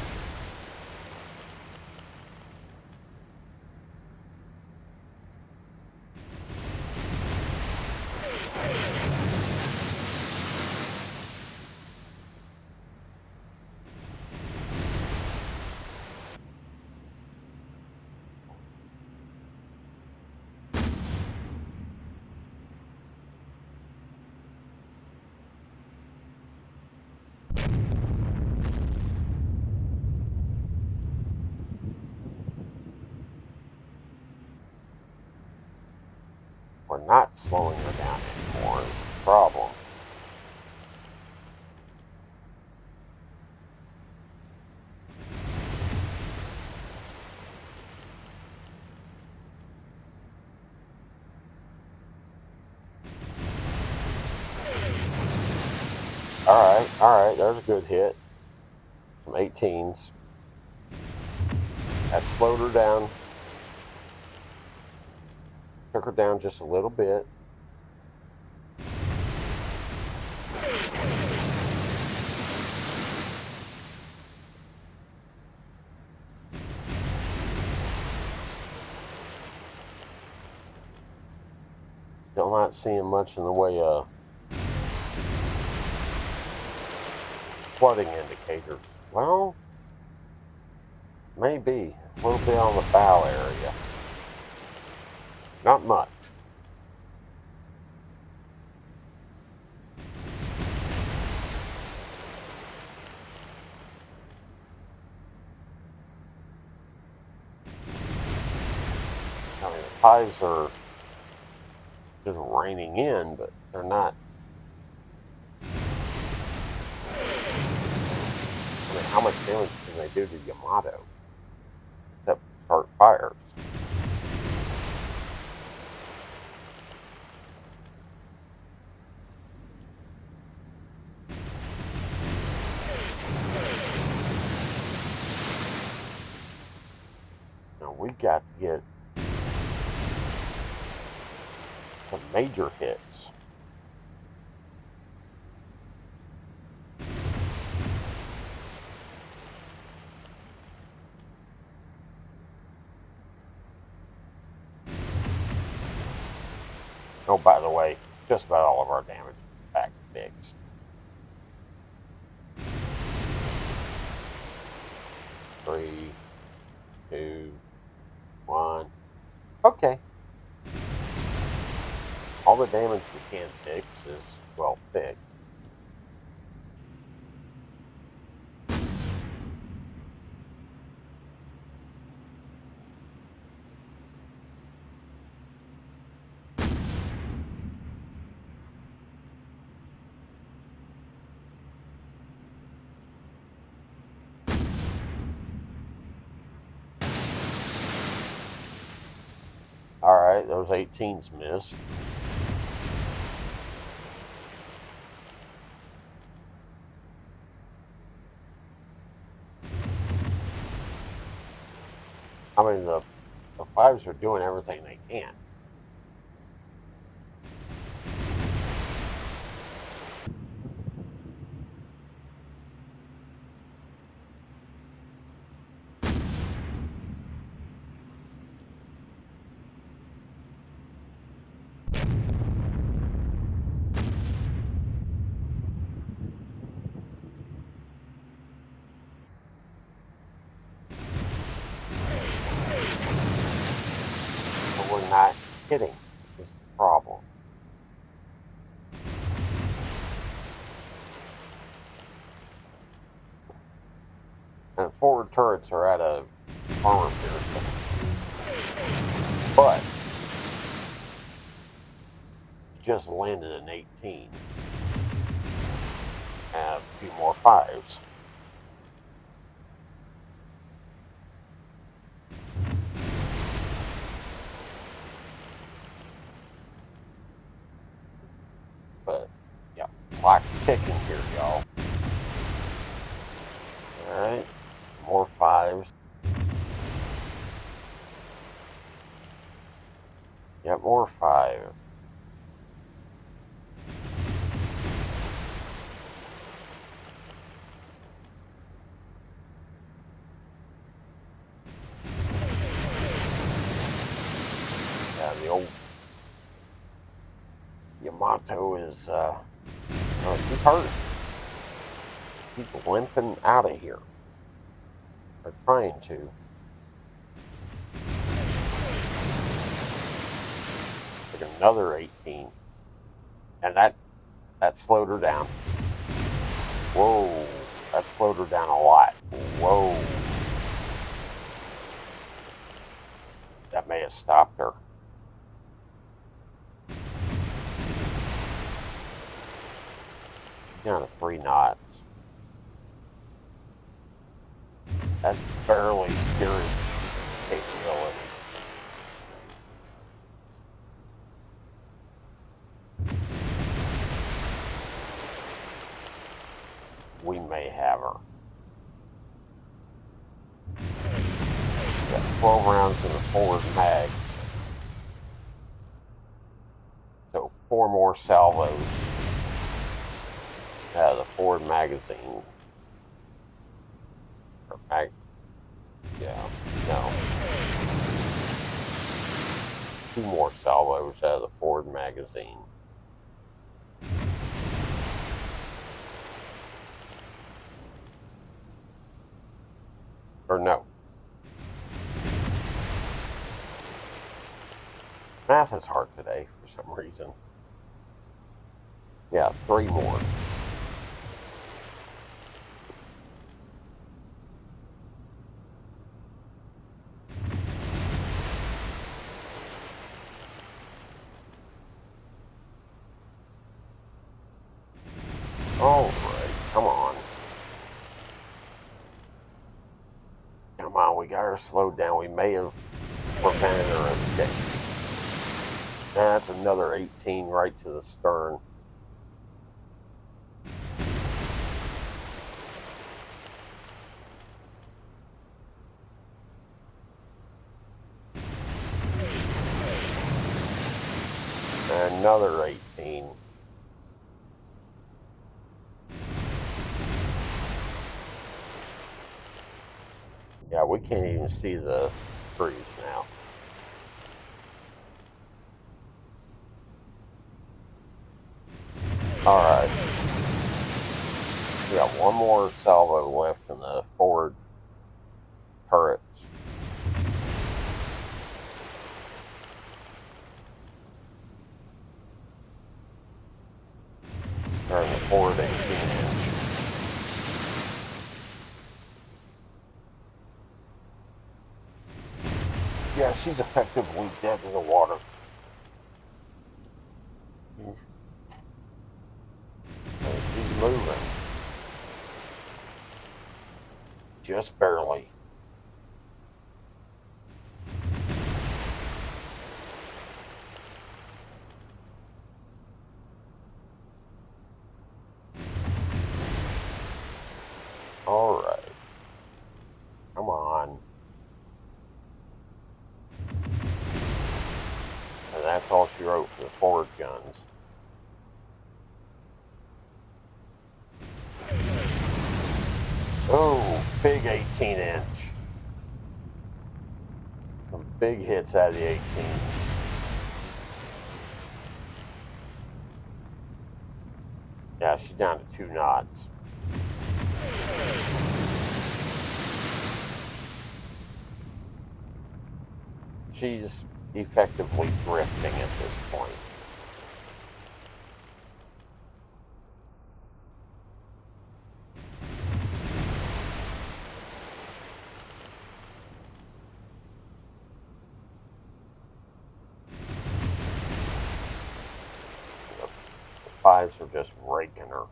We're not slowing her down anymore is the problem. All right, there's a good hit. Some 18s. That slowed her down. Took her down just a little bit. Still not seeing much in the way of flooding indicators. Well, maybe a little bit on the bow area. Not much. I mean, the 5s are just raining in, but they're not. I mean, how much damage can they do to Yamato? Except start fires. Now we got to get some major hits. just about all of our damage back fixed. Three, two, one. Okay. All the damage we can fix is, well, fixed. Alright, those 18s missed. I mean, the 5s are doing everything they can. But we're not hitting, is the problem. And forward turrets are at a armor piercing. But just landed an 18. And a few more 5s. But, yeah, clock's ticking here, y'all. Alright, more 5s. Yeah, more 5. Yeah, the old Yamato is, oh, she's hurt. She's limping out of here. Or trying to. Like another 18. And that slowed her down. Whoa. That slowed her down a lot. Whoa. That may have stopped her. Down to 3 knots. That's barely steerage capability. We may have her. Got 12 rounds in the forward mags. So 4 more salvos out of the forward magazine. Or yeah, no. 2 more salvos out of the forward magazine. Or no. Math is hard today for some reason. Yeah, 3 more. Alright, come on. Come on, we got her slowed down. We may have prevented her escape. That's another 18 right to the stern. Another 18. Yeah, we can't even see the trees now. Alright. We got one more salvo left in the forward turrets. Or in the forward 18-inch. Yeah, she's effectively dead in the water. And she's moving. Just barely. All right. Come on. And that's all she wrote for the forward guns. Oh, big 18-inch. Some big hits out of the 18s. Yeah, she's down to 2 knots. She's effectively drifting at this point. The fives are just raking her.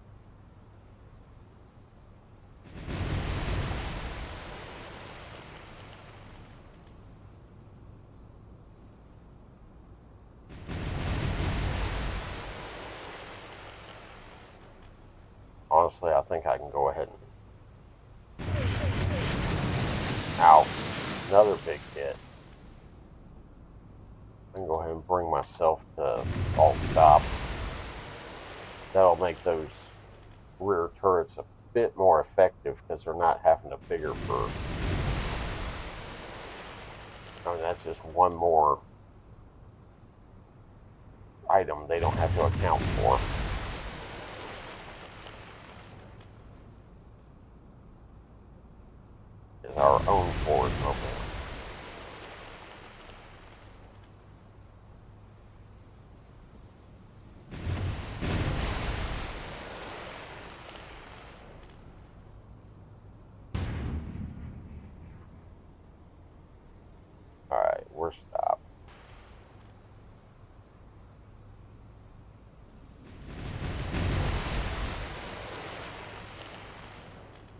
Honestly, I think I can go ahead and... Ow. Another big hit. I can go ahead and bring myself to alt stop. That'll make those rear turrets a bit more effective because they're not having to figure for... I mean, that's just one more item they don't have to account for. Is our own forward mobile. Alright, we're stopped.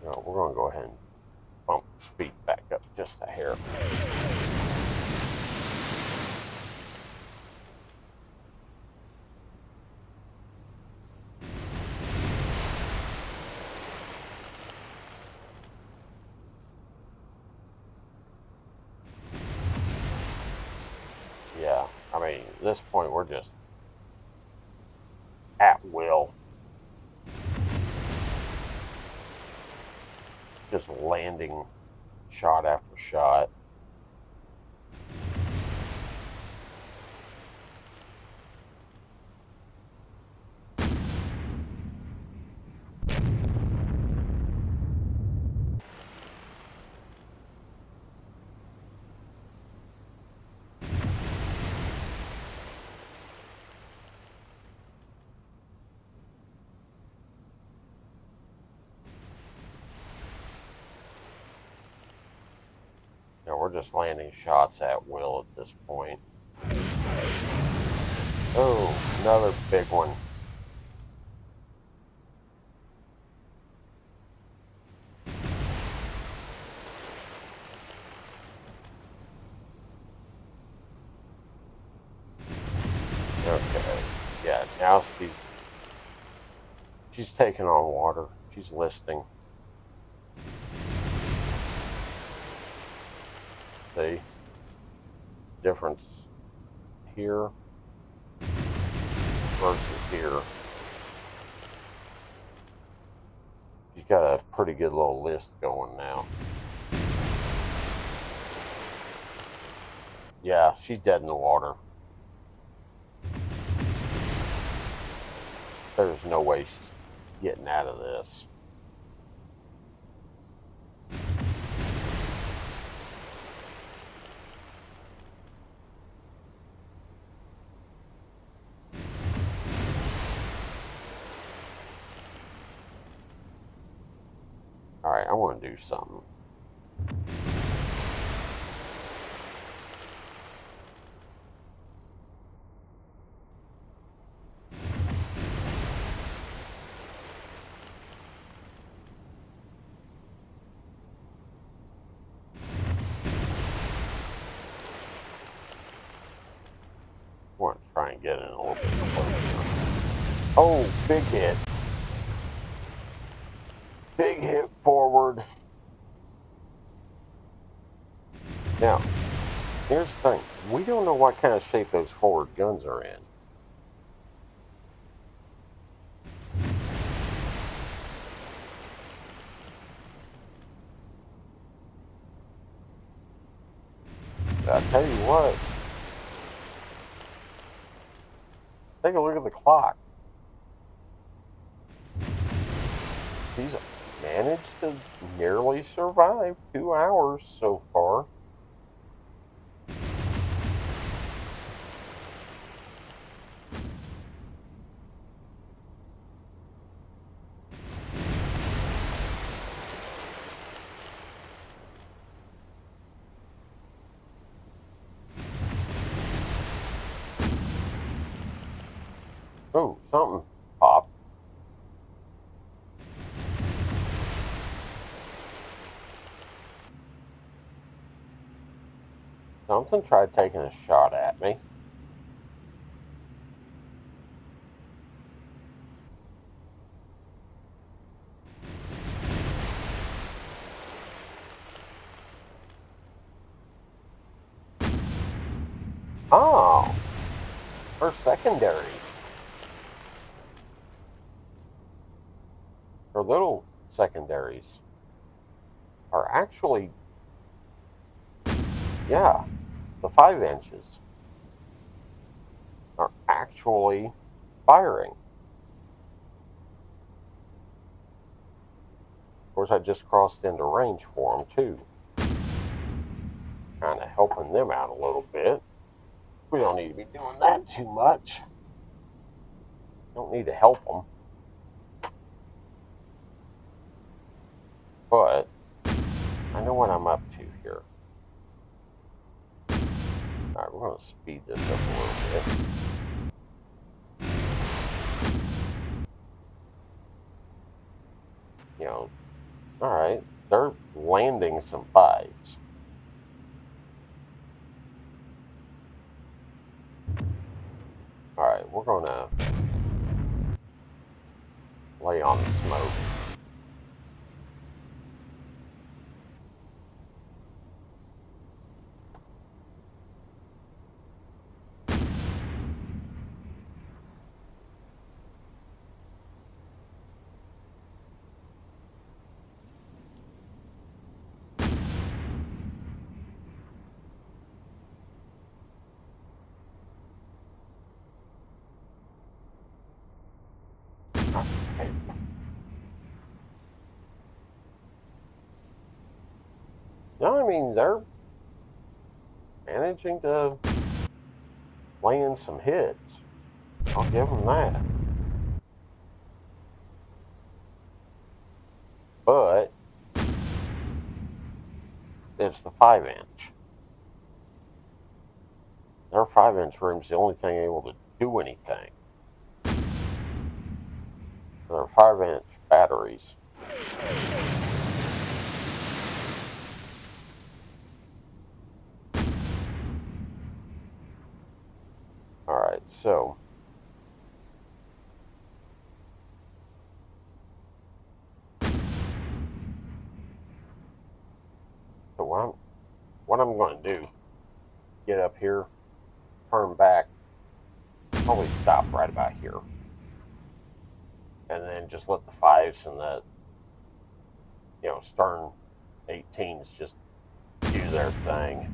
No, we're going to go ahead and bump the speed back up just a hair. Yeah, I mean, at this point, we're just at will. Just landing shot after shot. We're just landing shots at will at this point. Oh, another big one. Okay, yeah, now she's taking on water. She's listing. See? Difference here versus here. She's got a pretty good little list going now. Yeah, she's dead in the water. There's no way she's getting out of this. Alright, I want to do something. I want to try and get in a little bit closer. Oh, big hit. Big hit forward. Now, here's the thing. We don't know what kind of shape those forward guns are in. But I'll tell you what. Take a look at the clock. He's managed to nearly survive 2 hours so far. Oh, something popped. Something tried taking a shot at me. Oh, her secondaries. Her little secondaries are actually, yeah, the 5 inches are actually firing. Of course, I just crossed into range for them too. Kind of helping them out a little bit. We don't need to be doing that too much. Don't need to help them. But I know what I'm up to here. Alright, we're going to speed this up a little bit. You know, alright, they're landing some 5s. Alright, we're going to lay on the smoke. No, I mean, they're managing to lay in some hits. I'll give them that. But it's the 5 inch. Their 5 inch room's the only thing able to do anything. They're 5 inch batteries. Alright, so what I'm going to do, get up here, turn back, probably stop right about here. And then just let the 5s and the, stern 18s just do their thing.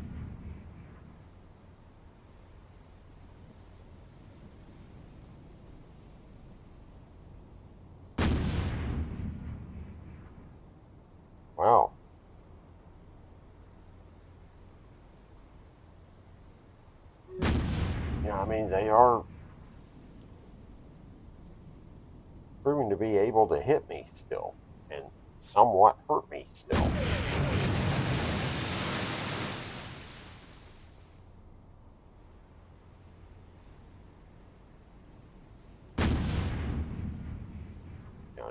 mean, they are proving to be able to hit me still and somewhat hurt me still.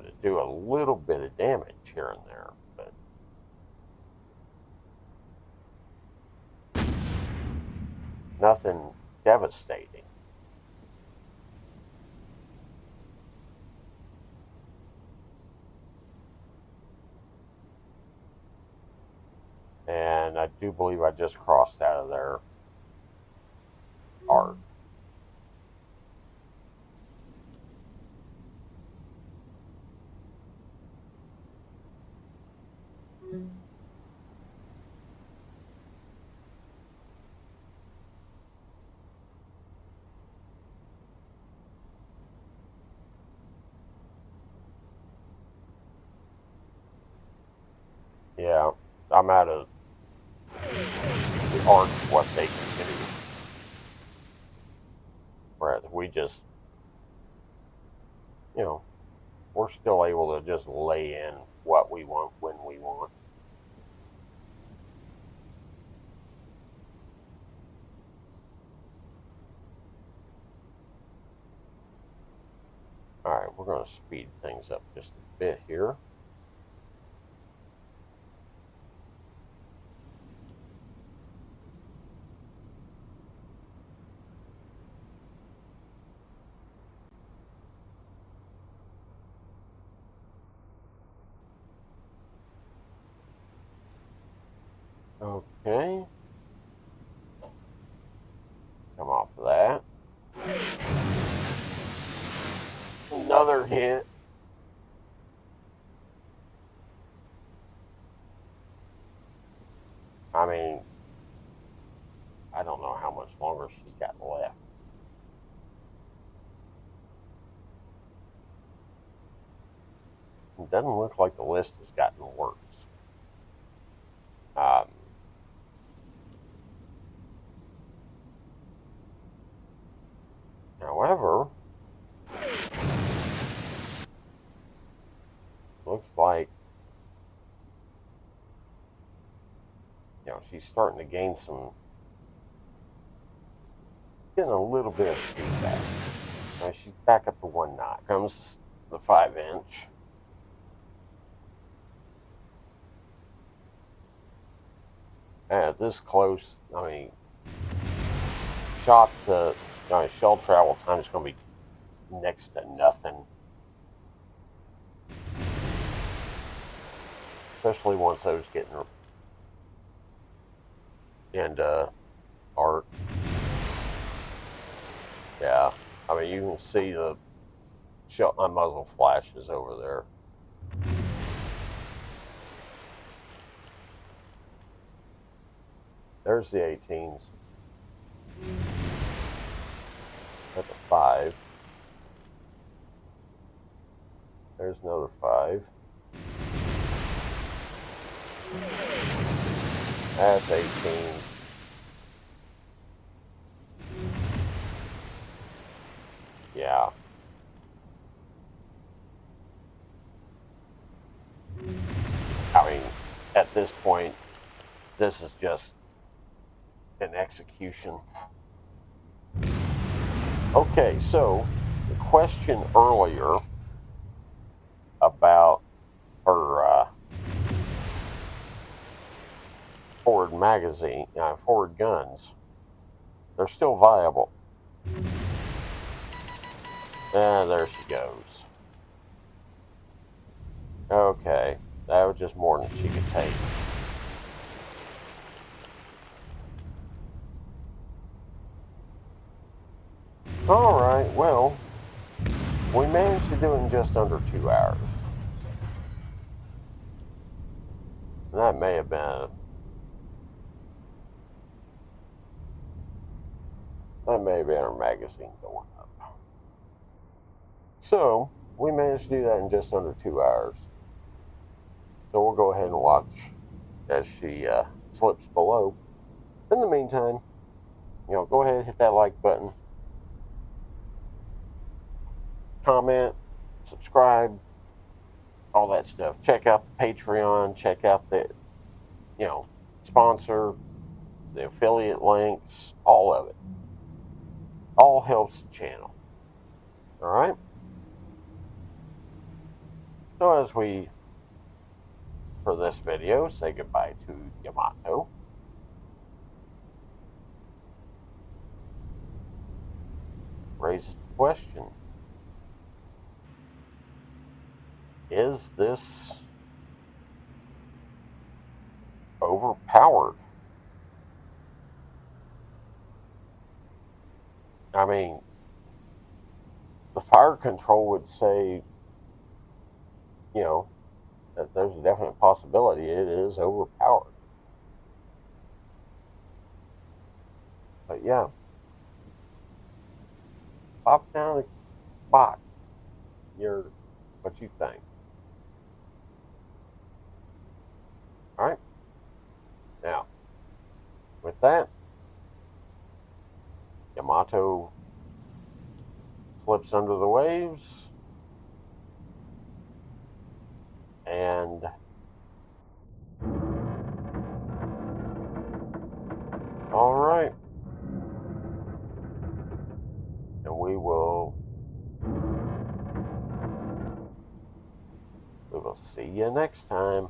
To do a little bit of damage here and there, but nothing devastating. And I do believe I just crossed out of their arc. Yeah, I'm out of the arc what they can do. Whereas we just, we're still able to just lay in what we want when we want. All right, we're going to speed things up just a bit here. Okay. Come off of that. Another hit. I mean, I don't know how much longer she's got left. It doesn't look like the list has gotten worse. However, looks like, she's starting to gain getting a little bit of speed back. Now she's back up to 1 knot. Comes the 5-inch. And this close, I mean, shell travel time is going to be next to nothing. Especially once those get into arc. Yeah, I mean, you can see the muzzle flashes over there. There's the 18s. At the 5. There's another 5. That's 18s. Yeah. I mean, at this point, this is just an execution. Okay, so the question earlier about her forward magazine, forward guns, they're still viable. And there she goes. Okay, that was just more than she could take. Alright, well, we managed to do it in just under 2 hours. That may have been our magazine going up. So, we managed to do that in just under 2 hours. So we'll go ahead and watch as she slips below. In the meantime, go ahead and hit that like button. comment, subscribe, all that stuff. Check out the Patreon, check out the, sponsor, the affiliate links, all of it. All helps the channel. All right? So as we, for this video, say goodbye to Yamato, raises the question, is this overpowered? I mean, the fire control would say, that there's a definite possibility it is overpowered. But yeah, pop down the box what you think. All right. Now, with that, Yamato slips under the waves, and all right, and we will see you next time.